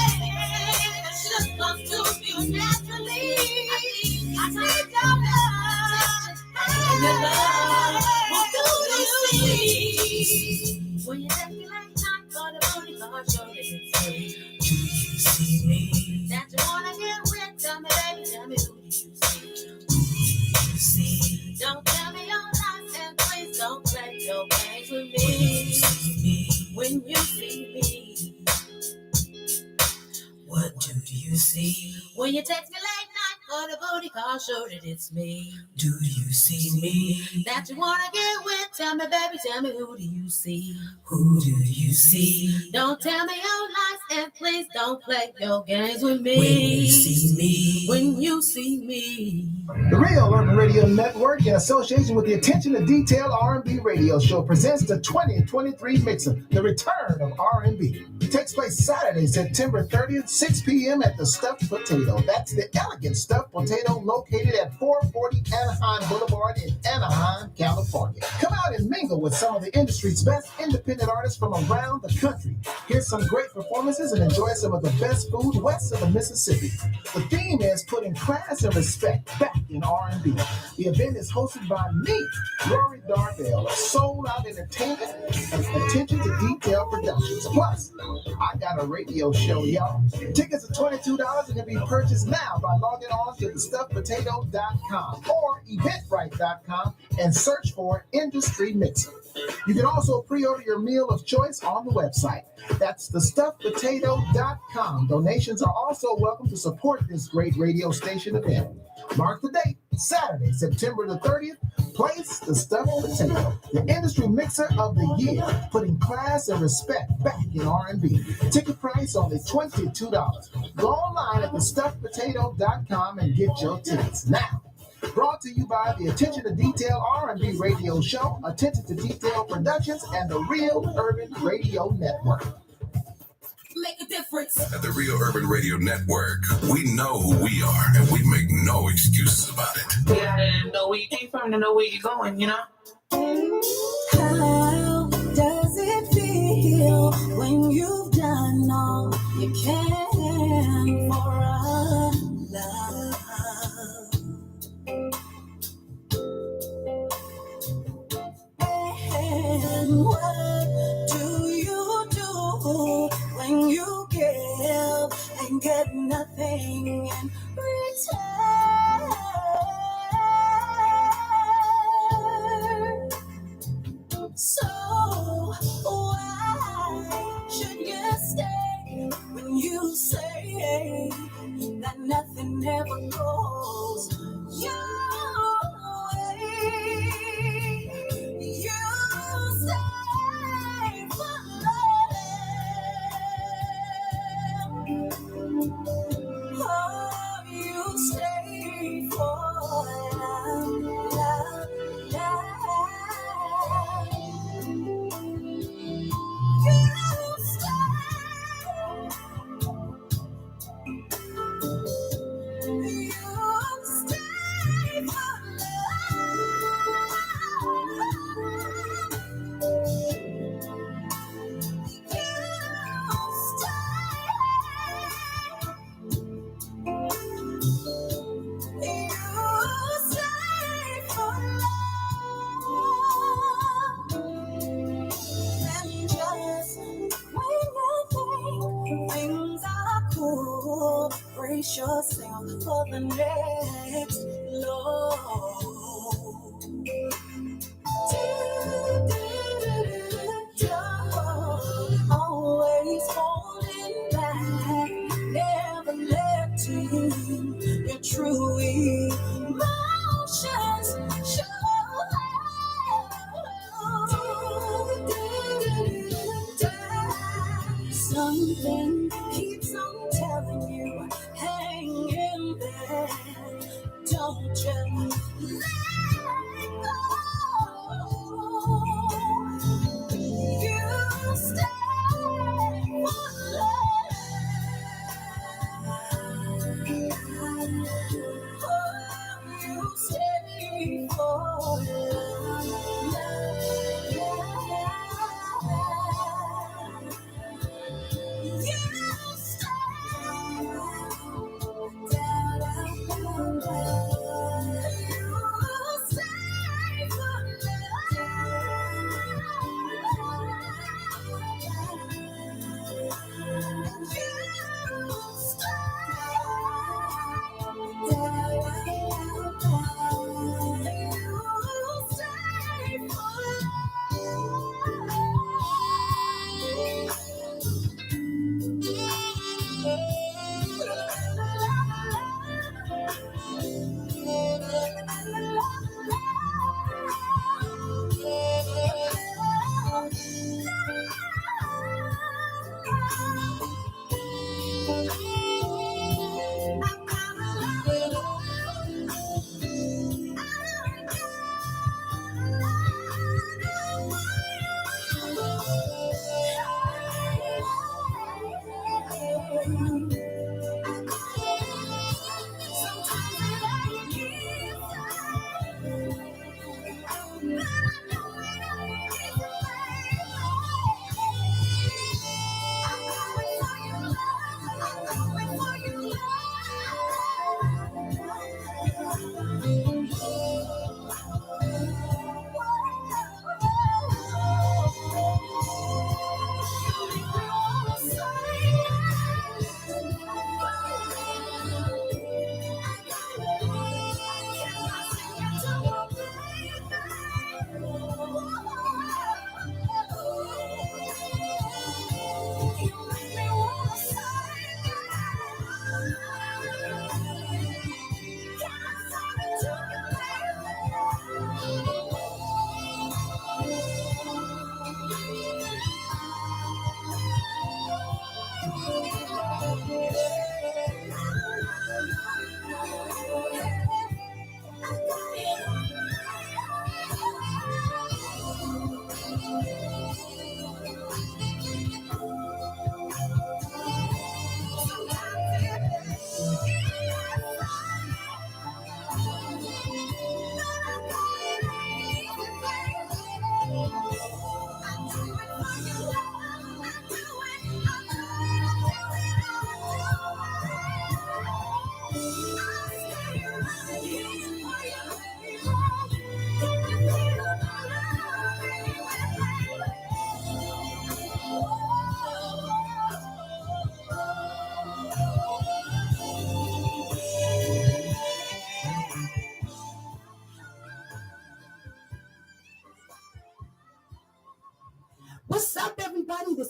It should come to you naturally. I need your love. And your love. What do you see? When you take me like night for the booty call, show this is me. Do you see me? What do you see? When you text me late night for the booty call, show that it's me. Do you see me? That you wanna get with? Tell me, baby, tell me, who do you see? Who do you see? Don't tell me your lies, and please don't play your games with me. When you see me. When you see me. The Real Urban Radio Network, in association with the Attention to Detail R&B Radio Show, presents the 2023 Mixer, The Return of R&B. It takes place Saturday, September 30th, 6 p.m. at the Stuffed Potato. That's the elegant Stuffed Potato located at 440 Anaheim Boulevard in Anaheim, California. Come out and mingle with some of the industry's best independent artists from around the country. Hear some great performances and enjoy some of the best food west of the Mississippi. The theme is putting class and respect back in R&B. The event is hosted by me, Rory Darvell, a sold-out entertainment and attention to detail productions. Plus, I got a radio show, y'all. Tickets are $22 and can be purchased now by logging on to thestuffedpotato.com or eventbrite.com and search for Industry Mixer. You can also pre-order your meal of choice on the website. That's thestuffedpotato.com. Donations are also welcome to support this great radio station event. Mark the date, Saturday, September the 30th. Place the Stuffed Potato, the industry mixer of the year, putting class and respect back in R&B. Ticket price only $22. Go online at thestuffedpotato.com and get your tickets now. Brought to you by the Attention to Detail R&B Radio Show, Attention to Detail Productions, and the Real Urban Radio Network. Make a difference. At the Real Urban Radio Network, we know who we are and we make no excuses about it. We gotta know where you came from to know where you're going, you know? How does it feel when you've done all you can for a love? And what do you do when you give and get nothing in return? So why should you stay when you say that nothing ever goes your way? You stay for love. Oh, you stay for love, love, love. Brace yourself for the next low. Always holding back, never letting your true emotions show. Something keeps on telling you, hang in there, don't just let go. You stay for love. Oh, you stay for love.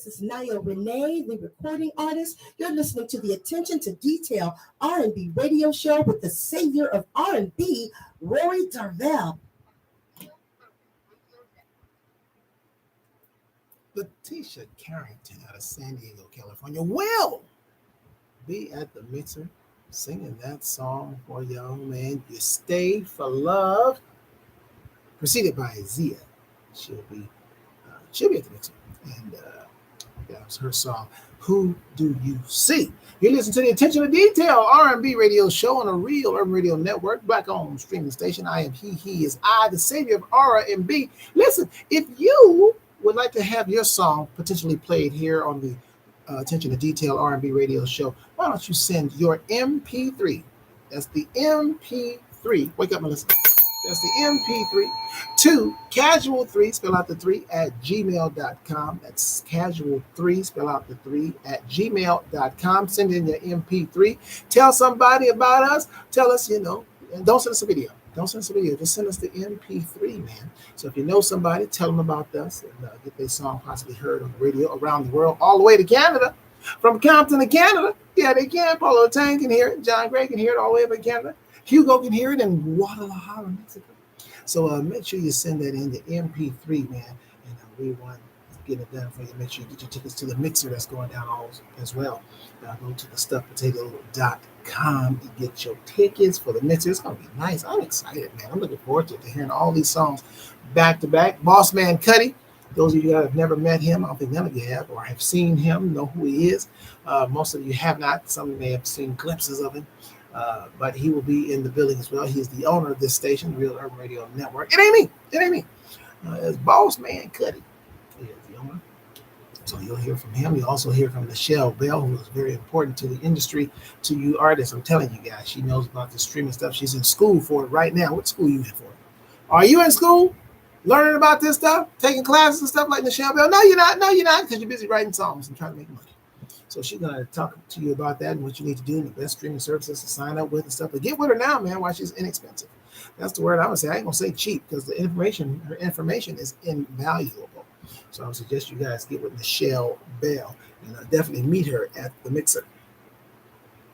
This is Naya Renee, the recording artist. You're listening to the Attention to Detail R&B radio show with the savior of R&B, Rory Darvell. Letitia Carrington out of San Diego, California will be at the mixer singing that song for y'all, man. You Stay for Love, preceded by Zia. She'll be at the mixer, and that was her song. Who Do You See? You listen to the Attention to Detail R&B radio show on a real Urban Radio Network, black-owned streaming station. I am he is I, the savior of R&B. Listen, if you would like to have your song potentially played here on the Attention to Detail R&B radio show, why don't you send your MP3? That's the MP3. Wake up, Melissa. That's the MP3 to casual3, spell out the 3 at gmail.com. That's casual3, spell out the 3 at gmail.com. Send in your MP3. Tell somebody about us. Tell us, and don't send us a video. Don't send us a video. Just send us the MP3, man. So if you know somebody, tell them about us and get their song possibly heard on the radio around the world, all the way to Canada. From Compton to Canada. Yeah, they can. Paulo Tang can hear it. John Gray can hear it all the way up in Canada. Hugo can hear it in Guadalajara, Mexico. So make sure you send that in the MP3, man. And we want to get it done for you. Make sure you get your tickets to the mixer that's going down as well. Go to the stuffpotato.com and get your tickets for the mixer. It's going to be nice. I'm excited, man. I'm looking forward to hearing all these songs back to back. Boss Man Cuddy. Those of you that have never met him, I don't think none of you have, or have seen him, know who he is. Most of you have not. Some of you may have seen glimpses of him. But he will be in the building as well. He's the owner of this station, the Real Urban Radio Network. It ain't me. It's Boss Man Cuddy. He is the owner. So you'll hear from him. You'll also hear from Michelle Bell, who is very important to the industry, to you artists. I'm telling you guys, she knows about the streaming stuff. She's in school for it right now. What school are you in for? Are you in school learning about this stuff, taking classes and stuff like Michelle Bell? No, you're not. Because you're busy writing songs and trying to make money. So she's going to talk to you about that and what you need to do and the best streaming services to sign up with and stuff. But get with her now, man, while she's inexpensive. That's the word I would say. I ain't going to say cheap because her information is invaluable. So I would suggest you guys get with Michelle Bell and definitely meet her at the mixer,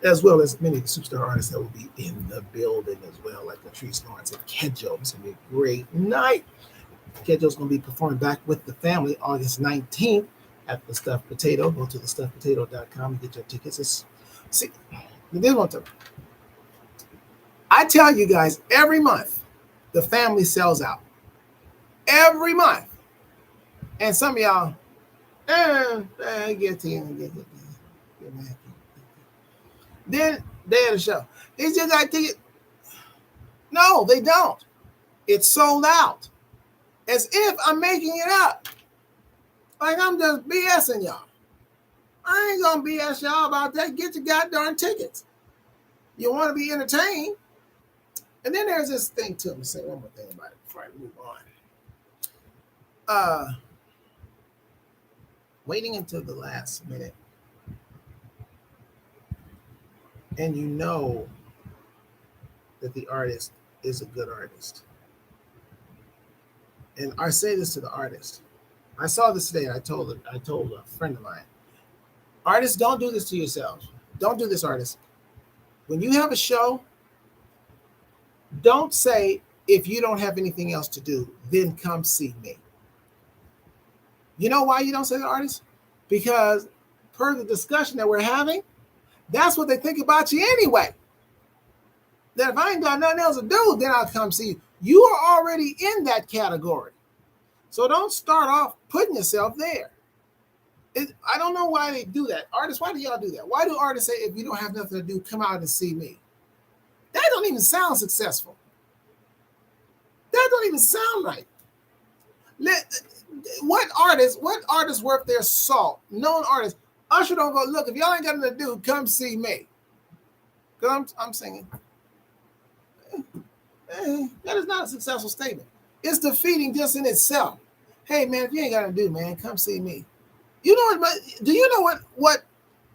as well as many of the superstar artists that will be in the building as well, like Latrice Lawrence and Kedjo. It's going to be a great night. Kedjo's going to be performing back with the family August 19th. At the Stuffed Potato. Go to thestuffedpotato.com and get your tickets. See, this one too. I tell you guys, every month, the family sells out. Every month. And some of y'all, get to you. Then they had a show. They just got tickets. No, they don't. It's sold out. As if I'm making it up. Like I'm just BSing y'all. I ain't gonna BS y'all about that. Get your goddamn tickets. You want to be entertained. And then there's this thing too. I'm gonna say one more thing about it before I move on. Waiting until the last minute. And you know that the artist is a good artist. And I say this to the artist. I saw this today, and I told a friend of mine, artists, don't do this to yourselves. Don't do this, artists. When you have a show, don't say, if you don't have anything else to do, then come see me. You know why you don't say that, artists? Because per the discussion that we're having, that's what they think about you anyway. That if I ain't got nothing else to do, then I'll come see you. You are already in that category. So don't start off putting yourself there. I don't know why they do that. Artists, why do y'all do that? Why do artists say, if you don't have nothing to do, come out and see me? That don't even sound successful. That don't even sound right. What artists worth their salt? Known artists. Usher don't go, look, if y'all ain't got nothing to do, come see me. Because I'm singing. That is not a successful statement. It's defeating just in itself. Hey man, if you ain't got to do, man, come see me. You know what? Do you know what?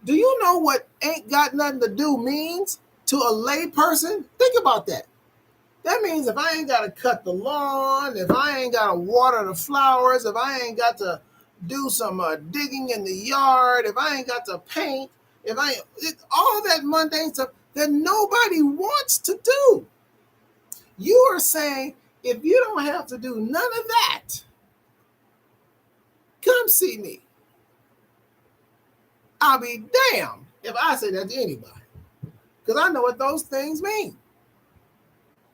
Do you know what ain't got nothing to do means to a lay person? Think about that. That means if I ain't got to cut the lawn, if I ain't got to water the flowers, if I ain't got to do some digging in the yard, if I ain't got to paint, if I all that mundane stuff that nobody wants to do. You are saying if you don't have to do none of that, come see me. I'll be damned if I say that to anybody, because I know what those things mean.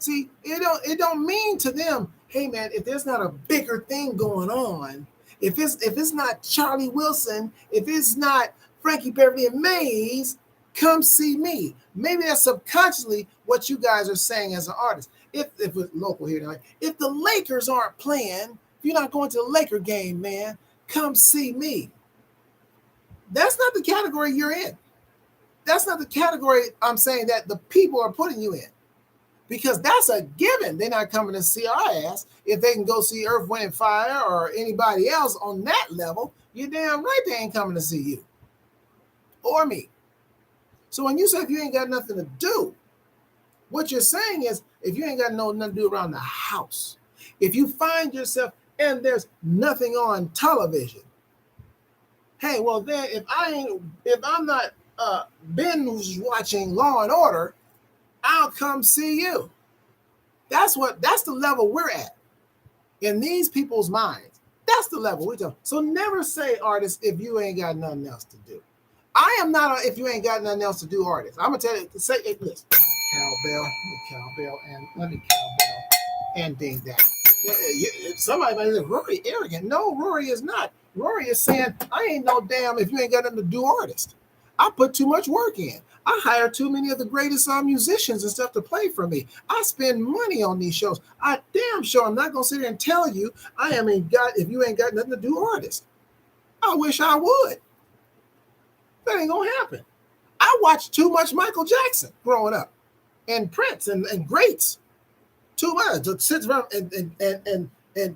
See, it don't mean to them, hey man, if there's not a bigger thing going on, if it's not Charlie Wilson, if it's not Frankie Beverly and Mays, come see me. Maybe that's subconsciously what you guys are saying as an artist. If it's local here tonight, if the Lakers aren't playing, if you're not going to the Laker game, man, come see me. That's not the category you're in. That's not the category I'm saying that the people are putting you in. Because that's a given. They're not coming to see our ass. If they can go see Earth, Wind, and Fire or anybody else on that level, you're damn right they ain't coming to see you. Or me. So when you say if you ain't got nothing to do, what you're saying is if you ain't got nothing to do around the house, if you find yourself and there's nothing on television, hey, well then if I'm not binge watching Law and Order, I'll come see you. That's the level we're at in these people's minds. That's the level we're talking. So never say, artist, if you ain't got nothing else to do. I am not a if you ain't got nothing else to do artist. I'm gonna tell you, say it. Listen, cowbell, and let me cowbell and ding that. Somebody might say Rory arrogant. No, Rory is not. Rory is saying I ain't no damn if you ain't got nothing to do artist. I put too much work in. I hire too many of the greatest musicians and stuff to play for me. I spend money on these shows. I damn sure I'm not gonna sit here and tell you if you ain't got nothing to do artist. I wish I would. That ain't gonna happen. I watched too much Michael Jackson growing up, and Prince and greats. Too much to sit around and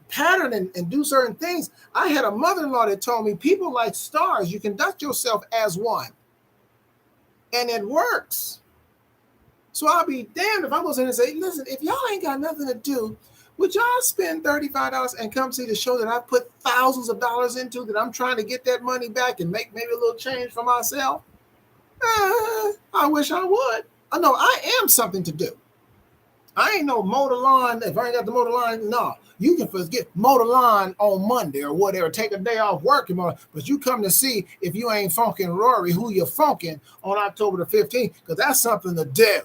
pattern and do certain things. I had a mother-in-law that told me people like stars. You conduct yourself as one, and it works. So I'll be damned if I was in and say, listen, if y'all ain't got nothing to do, would y'all spend $35 and come see the show that I put thousands of dollars into, that I'm trying to get that money back and make maybe a little change for myself? I wish I would. I know I am something to do. I ain't no mow the lawn. If I ain't got the mow the lawn, no. You can forget mow the lawn on Monday or whatever. Take a day off work tomorrow. But you come to see if you ain't funking Rory, who you're funking on October the 15th, because that's something to do.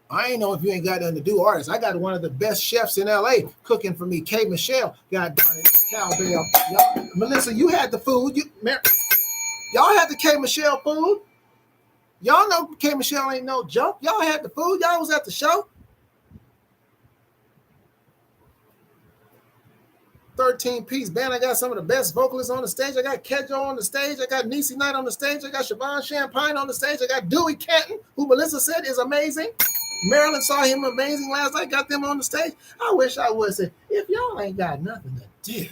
I ain't know if you ain't got nothing to do, artists. I got one of the best chefs in LA cooking for me, K. Michelle. God darn it, cowbell. Melissa, you had the food. Y'all had the K. Michelle food. Y'all know K. Michelle ain't no joke. Y'all had the food. Y'all was at the show. 13-piece band. I got some of the best vocalists on the stage. I got Kedjo on the stage. I got Niecy Knight on the stage. I got Siobhan Champagne on the stage. I got Dewey Canton, who Melissa said is amazing. Marilyn saw him amazing last night. Got them on the stage. I wish I would say, if y'all ain't got nothing to do,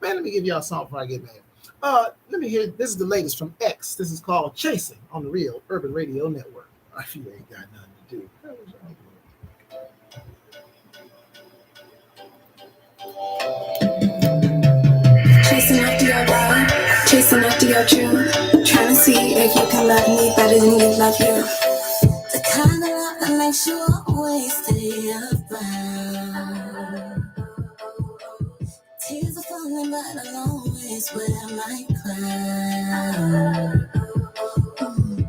man, let me give y'all a song before I get mad. Let me hear. This is the latest from X. This is called Chasing on the Real Urban Radio Network. If you ain't got nothing to do. Chasing after your love, chasing after your truth, trying to see if you can love me better than you love you. The kind of love that makes you always stay around. Tears are falling, but I'll always wear my crown.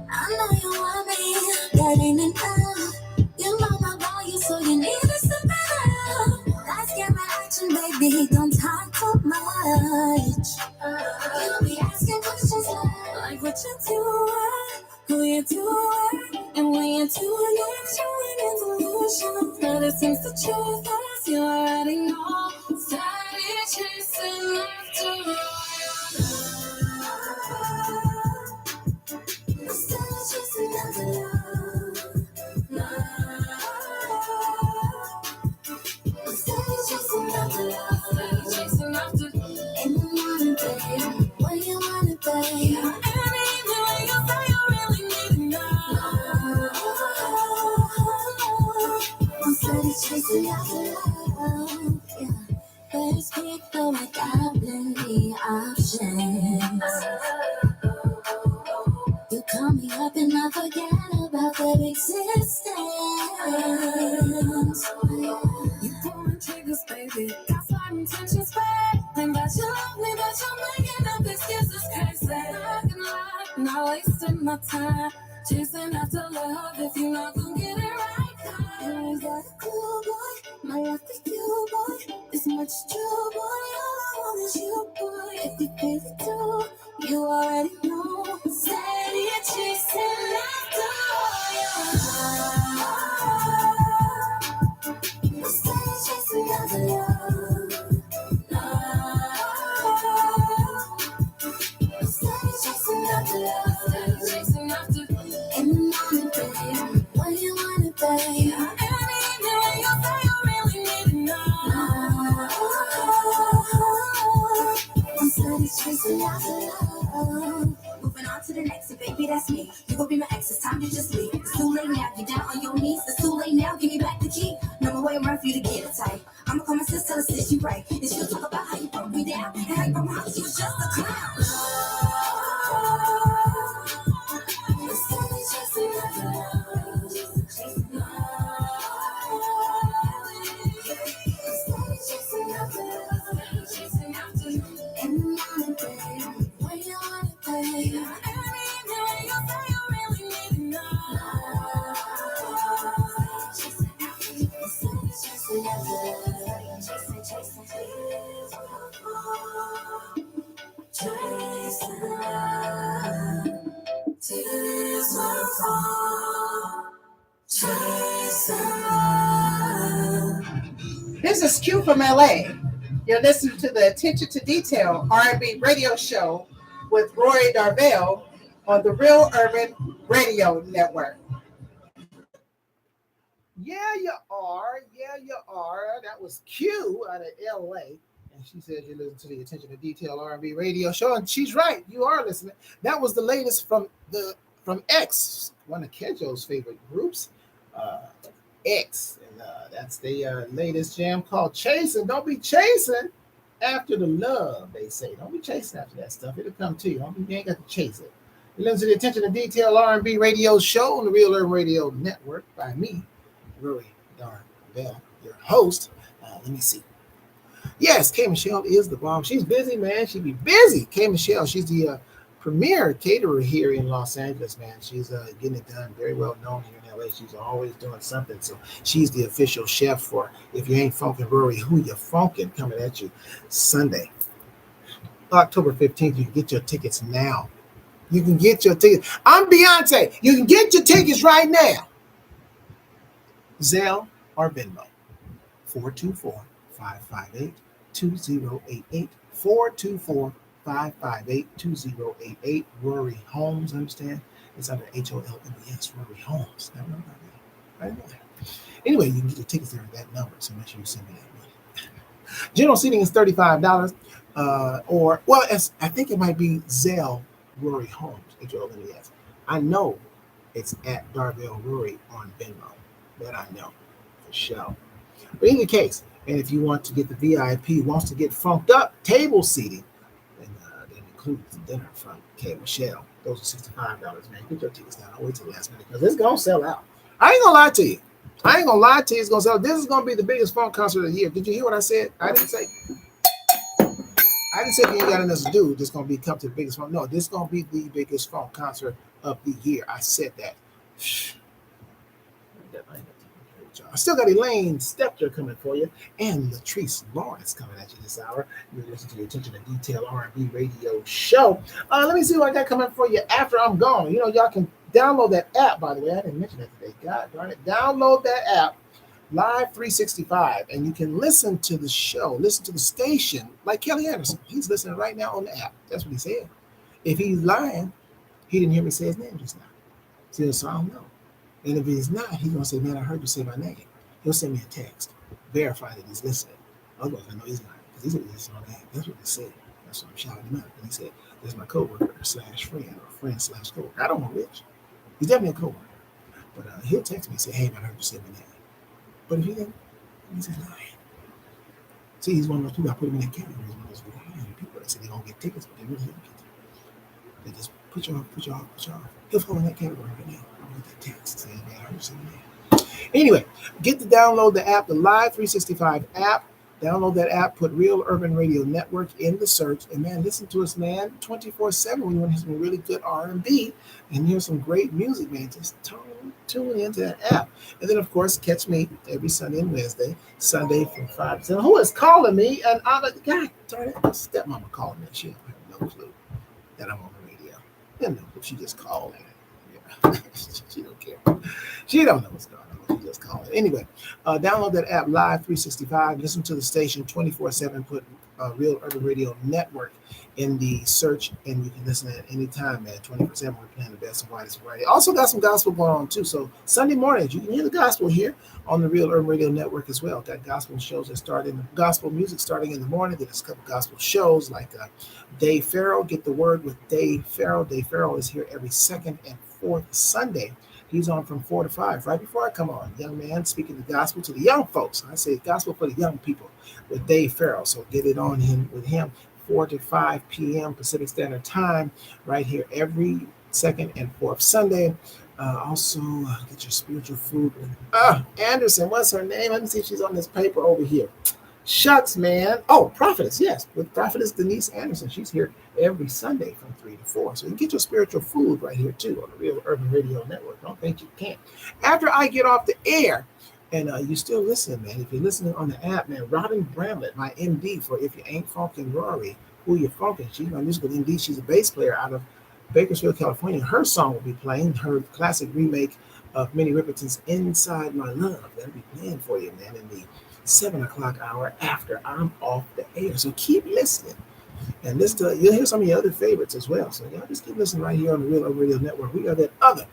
I know you want me, that ain't enough. You know my value, so you need to step out. Let's get my action, baby, don't talk too much. You'll be asking questions like what you doing, who you doing, and when you do, you're showing resolution. But it seems the truth is you already know. Started chasing after all your love. Started chasing after love. Started chasing after love. Started chasing after in the morning, babe. When you want it, babe. And even when you say you really need to know. I'm steady chasing after love. Yeah. feel like I've plenty options. You call me up and I forget about their existence. You pulling triggers, baby. Got flight intentions, babe. Think that you love me, but you're making up excuses, crazy. Not gonna lie, not wasting my time. Chasing after love if you're not gonna get it right. You ain't got a clue, boy. My life with you, boy. This much true, boy. All I want is you, boy. If you feel it too, you already know. Steady chasing after you. Steady chasing after love. Steady chasing after love. Steady chasing after. In the morning, babe. When you want it, babe. Any evening when you say you really need to know. I'm steady chasing after love. Moving on to the next, and baby, that's me. You gon' be my ex, it's time to just leave. It's too late now, get down on your knees. It's too late now, give me back the key. No more waiting around for you to get it tight. I'ma call my sis, tell her sis you right. And she'll talk about how you broke me down. And how you broke my house, you was just a clown. Steady chasing after love. Chasing after love. Chasing after in the morning, babe. When you want it, babe. Any evening when you say you really need to know. Chasing after love. Chasing love. Tears will fall. Chasing love. This is Q from LA. You're listening to the Attention to Detail R&B radio show with Rory Darvell on the Real Urban Radio Network. Yeah, you are. Yeah, you are. That was Q out of LA. And she said you listen to the Attention to Detail R&B radio show. And she's right. You are listening. That was the latest from X, one of Kejo's favorite groups, X. And that's the latest jam called Chasing. Don't be chasing after the love, they say. Don't be chasing after that stuff. It'll come to you. You ain't got to chase it. You listen to the Attention to Detail R&B radio show on the Real Urban Radio Network by me, Rory Darvell, your host. Let me see. Yes, K. Michelle is the bomb. She's busy, man. She be busy. K. Michelle, she's the premier caterer here in Los Angeles, man. She's getting it done, very well known here in LA. She's always doing something. So she's the official chef for If You Ain't Funkin' Rory, Who You Funkin', coming at you Sunday, October 15th. You can get your tickets now. You can get your tickets. I'm Beyonce. You can get your tickets right now. Zelle or Venmo. 424-558-2088. 424-558-2088. Rory Holmes, understand? It's under HOLMES, Rory Holmes. Right there. Anyway, you can get your tickets there at that number, so make sure you send me that money. General seating is $35. I think it might be Zelle Rory Holmes, HOLMES. I know it's at Darvell Rory on Venmo. That I know for sure. But in any case, and if you want to get the VIP, wants to get funked up, table seating, and that includes the dinner from K. Michelle. Those are $65, man. Get your tickets now. Don't wait till the last minute because it's going to sell out. I ain't going to lie to you. It's going to sell out. This is going to be the biggest funk concert of the year. Did you hear what I said? I didn't say if you ain't got anything else to do, this is going to come to the biggest funk. No, this is going to be the biggest funk concert of the year. I said that. I still got Elaine Stepter coming for you, and Latrice Lawrence coming at you this hour. You're listening to the Attention to Detail R&B radio show. Let me see what I got coming for you after I'm gone. You know, y'all can download that app, by the way. I didn't mention that today. God darn it. Download that app, Live 365, and you can listen to the show, listen to the station, like Kelly Anderson. He's listening right now on the app. That's what he said. If he's lying, he didn't hear me say his name just now. See, so I don't know. And if he's not, he's going to say, man, I heard you say my name. He'll send me a text, verify that he's listening. Otherwise, I know he's not, because he's listening on that. That's what he said. That's what I'm shouting him out. And he said, this is my coworker / friend, or friend / coworker. I don't know which. He's definitely a coworker. But he'll text me and say, hey, man, I heard you say my name. But if he didn't, he's lying. See, he's one of those people. I put him in that category. He's one of those people that say they're gonna get tickets, but they really don't get tickets. They just put you off. He'll fall in that category right now. I'm gonna get that text. See, man, I heard something there. Anyway, get to download the app, the Live 365 app. Download that app, put Real Urban Radio Network in the search, and man, listen to us, man, 24/7 when you want to hear some really good R&B and hear some great music, man. Just tune into that app. And then, of course, catch me every Sunday and Wednesday, Sunday from 5 to 7. Who is calling me? And I'm like, God, darn it, my stepmama calling me. She don't have no clue that I'm on the radio. You know, she just called in. Yeah. She don't care. She don't know what's going on. She just called it. Anyway, download that app, Live 365. Listen to the station 24/7. Put Real Urban Radio Network in the search, and you can listen at any time, man. 24/7. We're playing the best and widest variety. Also got some gospel going on too. So Sunday mornings, you can hear the gospel here on the Real Urban Radio Network as well. Got gospel shows that start in the gospel music starting in the morning. Then there's a couple gospel shows like Dave Farrell. Get the Word with Dave Farrell. Dave Farrell is here every second and fourth Sunday. He's on from 4 to 5, right before I come on. Young man speaking the gospel to the young folks. I say gospel for the young people with Dave Farrell. So get it on him with him, 4 to 5 p.m. Pacific Standard Time, right here every second and fourth Sunday. Also, get your spiritual food with Anderson. What's her name? Let me see if she's on this paper over here. Shucks, man. Oh, Prophetess, yes. With Prophetess Denise Anderson. She's here every Sunday from 3 to 4. So you can get your spiritual food right here, too, on the Real Urban Radio Network. Don't think you can't. After I get off the air, and you still listen, man. If you're listening on the app, man, Robin Bramlett, my MD for If You Ain't Funkin' Rory, Who You Funkin'? She's my musical MD. She's a bass player out of Bakersfield, California. Her song will be playing, her classic remake of Minnie Riperton's Inside My Love. That'll be playing for you, man, in the 7 o'clock hour after I'm off the air. So keep listening. And you'll hear some of your other favorites as well. So y'all just keep listening right here on the Real Urban Radio Network. We are that other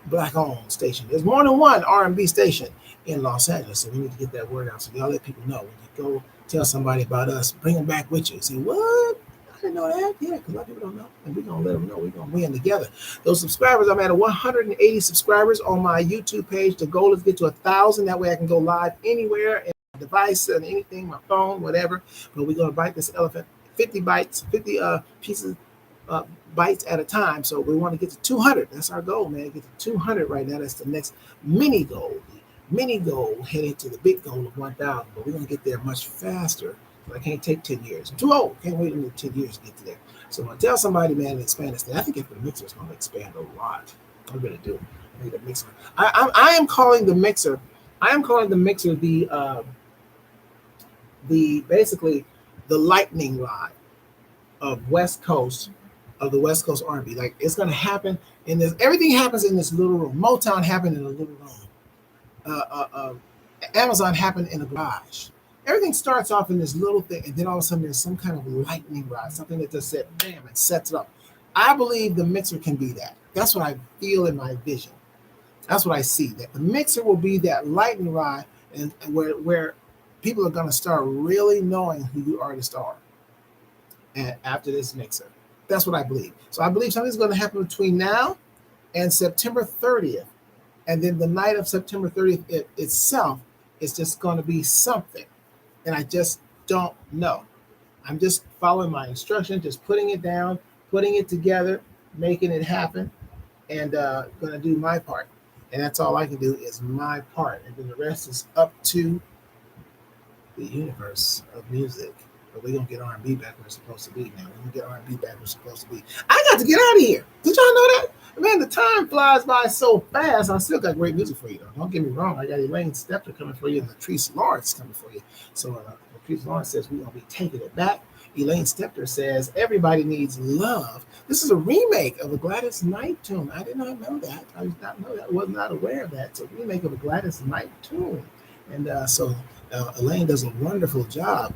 black-owned station. There's more than one R&B station in Los Angeles, so we need to get that word out. So y'all let people know. When you go tell somebody about us, bring them back with you. Say, what? I didn't know that. Yeah, because a lot of people don't know. And we're going to let them know. We're going to win together. Those subscribers, I'm at 180 subscribers on my YouTube page. The goal is to get to 1,000. That way I can go live anywhere and device and anything, my phone, whatever. But we're going to bite this elephant 50 pieces bites at a time. So we want to get to 200. That's our goal, man. Get to 200 right now. That's the next mini goal. The mini goal heading to the big goal of 1,000. But we're going to get there much faster. I can't take 10 years. I'm too old. Can't wait another 10 years to get to there. So I tell somebody, man, to expand this thing. I think if the mixer is going to expand a lot. I really do. I think the mixer. I am calling the mixer. The basically the lightning rod of the West Coast R&B. Like it's going to happen in this. Everything happens in this little room. Motown happened in a little room. Amazon happened in a garage. Everything starts off in this little thing, and then all of a sudden there's some kind of lightning rod, something that just said, bam, and sets it up. I believe the mixer can be that. That's what I feel in my vision. That's what I see. That the mixer will be that lightning rod, and where people are going to start really knowing who you artists are. And after this mixer, that's what I believe. So I believe something's going to happen between now and September 30th, and then the night of September 30th itself is just going to be something. And I just don't know. I'm just following my instructions, just putting it down, putting it together, making it happen, and going to do my part. And that's all I can do is my part. And then the rest is up to the universe of music. But we're going to get R&B back where it's supposed to be now. We're going to get R&B back where it's supposed to be. I got to get out of here. Did y'all know that? Man, the time flies by so fast. I still got great music for you, though. Don't get me wrong. I got Elaine Stepter coming for you and Latrice Lawrence coming for you. So Latrice Lawrence says we're going to be taking it back. Elaine Stepter says everybody needs love. This is a remake of a Gladys Knight tune. I did not know that. I did not know that. I was not aware of that. It's a remake of a Gladys Knight tune. And so Elaine does a wonderful job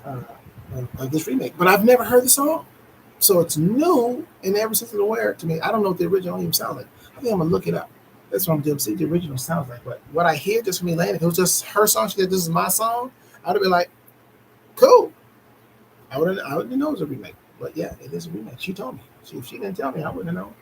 of this remake. But I've never heard the song. So it's new and ever since it's aware to me. I don't know what the original even sounds like. I think I'm going to look it up. That's what I'm doing. See what the original sounds like. But what I hear just from Elaine, if it was just her song, she said, this is my song, I would have been like, cool. I wouldn't know it was a remake. But yeah, it is a remake. She told me. If she didn't tell me, I wouldn't have known.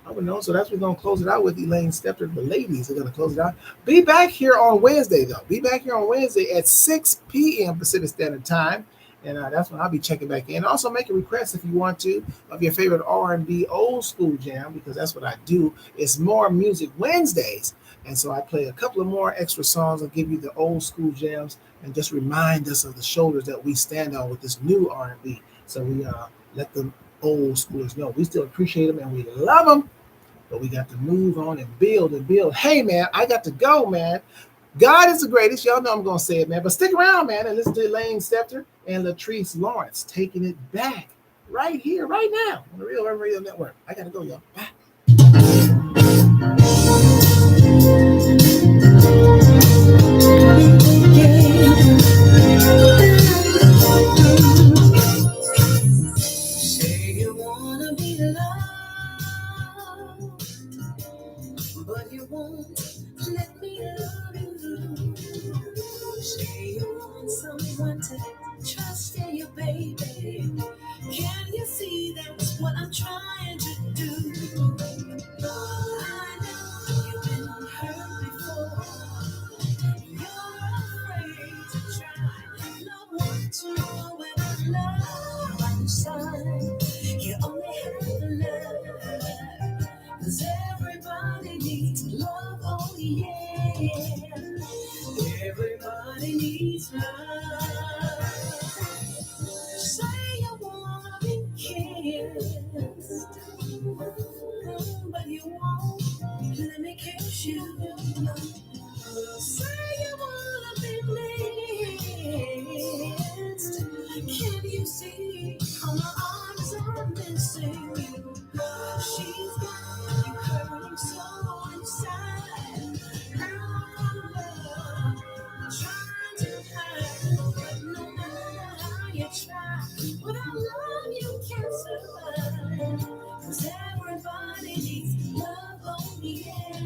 I would know. So that's what we're going to close it out with. Elaine Stepter. The ladies are going to close it out. Be back here on Wednesday, though. Be back here on Wednesday at 6 p.m. Pacific Standard Time. And that's when I'll be checking back in. Also, make a request if you want to of your favorite R&B old school jam, because that's what I do. It's more music Wednesdays. And so I play a couple of more extra songs. I'll give you the old school jams and just remind us of the shoulders that we stand on with this new R&B. So we let the old schoolers know we still appreciate them and we love them, but we got to move on and build and build. Hey, man, I got to go, man. God is the greatest. Y'all know I'm going to say it, man. But stick around, man, and listen to Elaine Stepter and Latrice Lawrence taking it back right here, right now on the Real Urban Radio Network. I got to go, y'all. Bye. Say you wanna be loved, but you won't let me love you. Say you want someone to trust in you, baby. Can you see that's what I'm trying to do? I know you've been hurt before. You're afraid to try. No one to know when I love on your side. You only have to love. 'Cause everybody needs love, oh yeah. Everybody needs love. Say you wanna be kissed, but you won't let me kiss you. Say you wanna be missed. Can you see how my arms are missing you? She's got you hurting so inside. I'm trying to hide, but no matter how you try, without love you can't survive. 'Cause everybody needs love, oh yeah.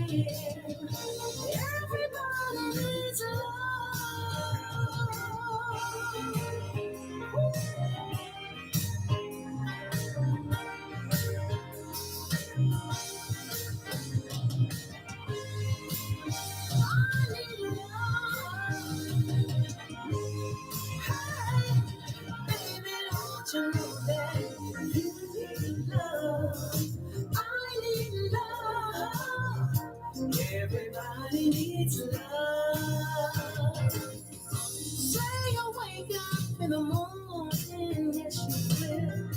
Everybody needs baby, don't you know that you need love? I need love. Everybody needs love. Say you wake up in the morning, yes you will.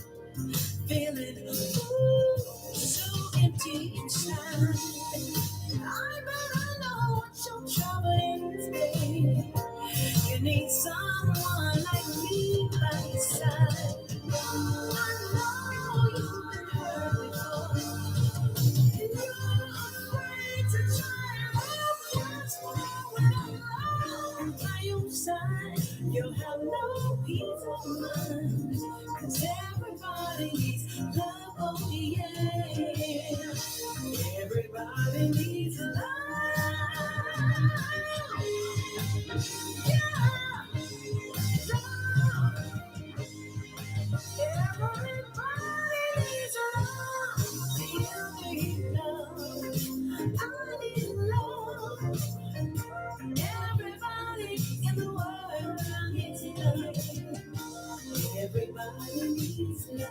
Feeling ooh, so empty inside. I better know what your trouble is, baby. You need someone like me by your side. I know you've been hurt before. You're afraid to try. That's why when I'm by your side, you'll have no peace of mind. 'Cause everybody needs love, oh yeah. Everybody needs love. Everybody needs love.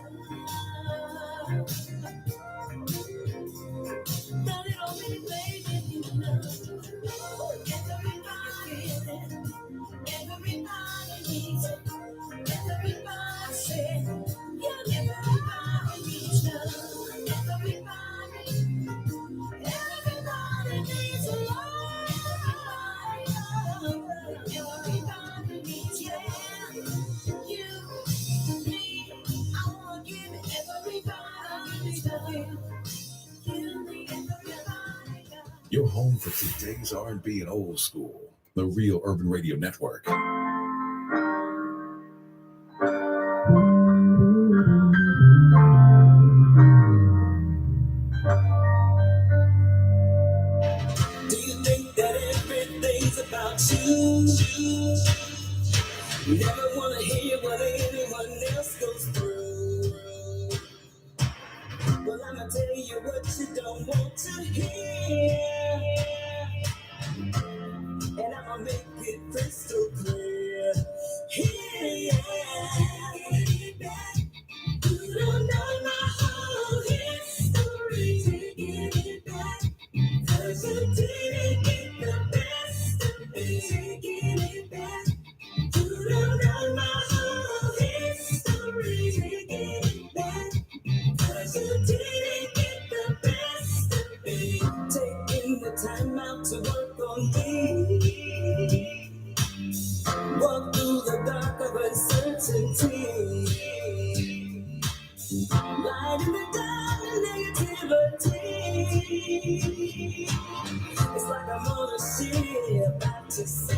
The little bitty baby, you know. Everybody needs it. Everybody said, yeah, everybody needs love. Everybody needs love. Everybody needs, yeah, you, me. I wanna give it. Everybody needs love. Your home for today's R&B and old school. The Real Urban Radio Network. Do you think that everything's about you? You never wanna hear what anyone else goes through. Well, I'ma tell you hear what you don't want to hear. And I'ma make it crystal clear. Here, yeah. You don't know my whole history. Taking it back. 'Cause you didn't get the best of me. Taking it back. You don't know my whole history. Taking it back. 'Cause you didn't get the best of me. Taking the time out to work on me. Walk through the dark of uncertainty. Light in the dark of negativity. It's like I'm on a ship about to sea.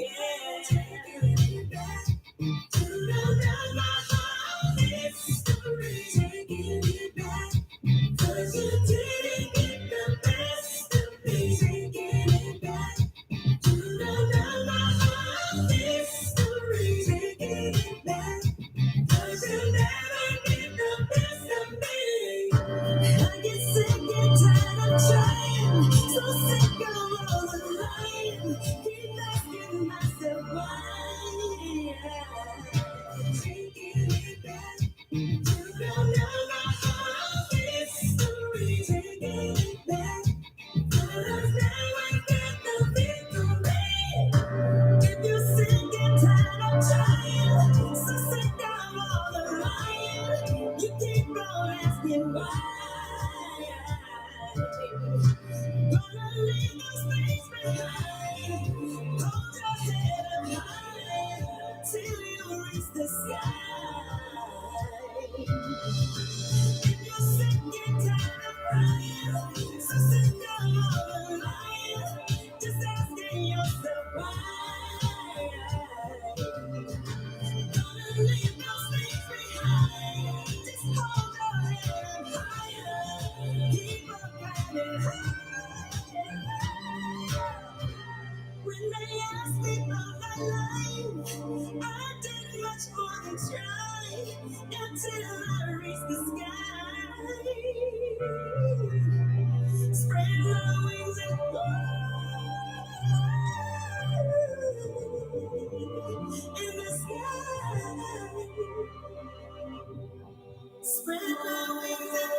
Yeah. Taking it back. You don't know my whole history. Taking it back. 'Cause you didn't get the best of me. Taking it back. You don't know my whole history. Taking it back. 'Cause you never get the best of me. I get sick and tired of trying. So sick of all the lying. Keep asking myself why. Taking it back. You don't know my whole history. Taking it back. 'Cause now I get the victory. If you're sick and tired of trying, so sick of all the lying, you keep on asking why. Gonna leave those things behind. Hold your head up high till you reach the sky. If you're sick and tired of crying, so sick of all the lying, just asking yourself why. Gonna leave those things behind. Just hold your head up higher. Keep on climbing higher. When they asked me about my life, I did much more than try until I reached the sky. Spread my wings and fly in the sky. Spread my wings and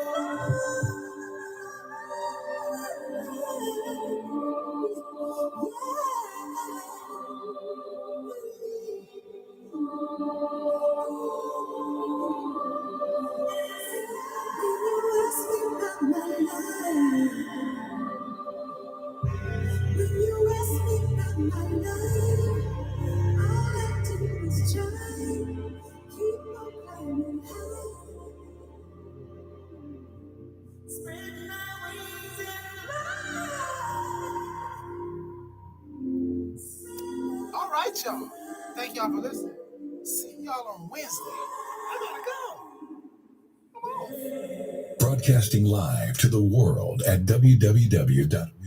All right, y'all. Thank y'all for listening. See y'all on Wednesday. I gotta go. Broadcasting live to the world at www.realurbanradio.com.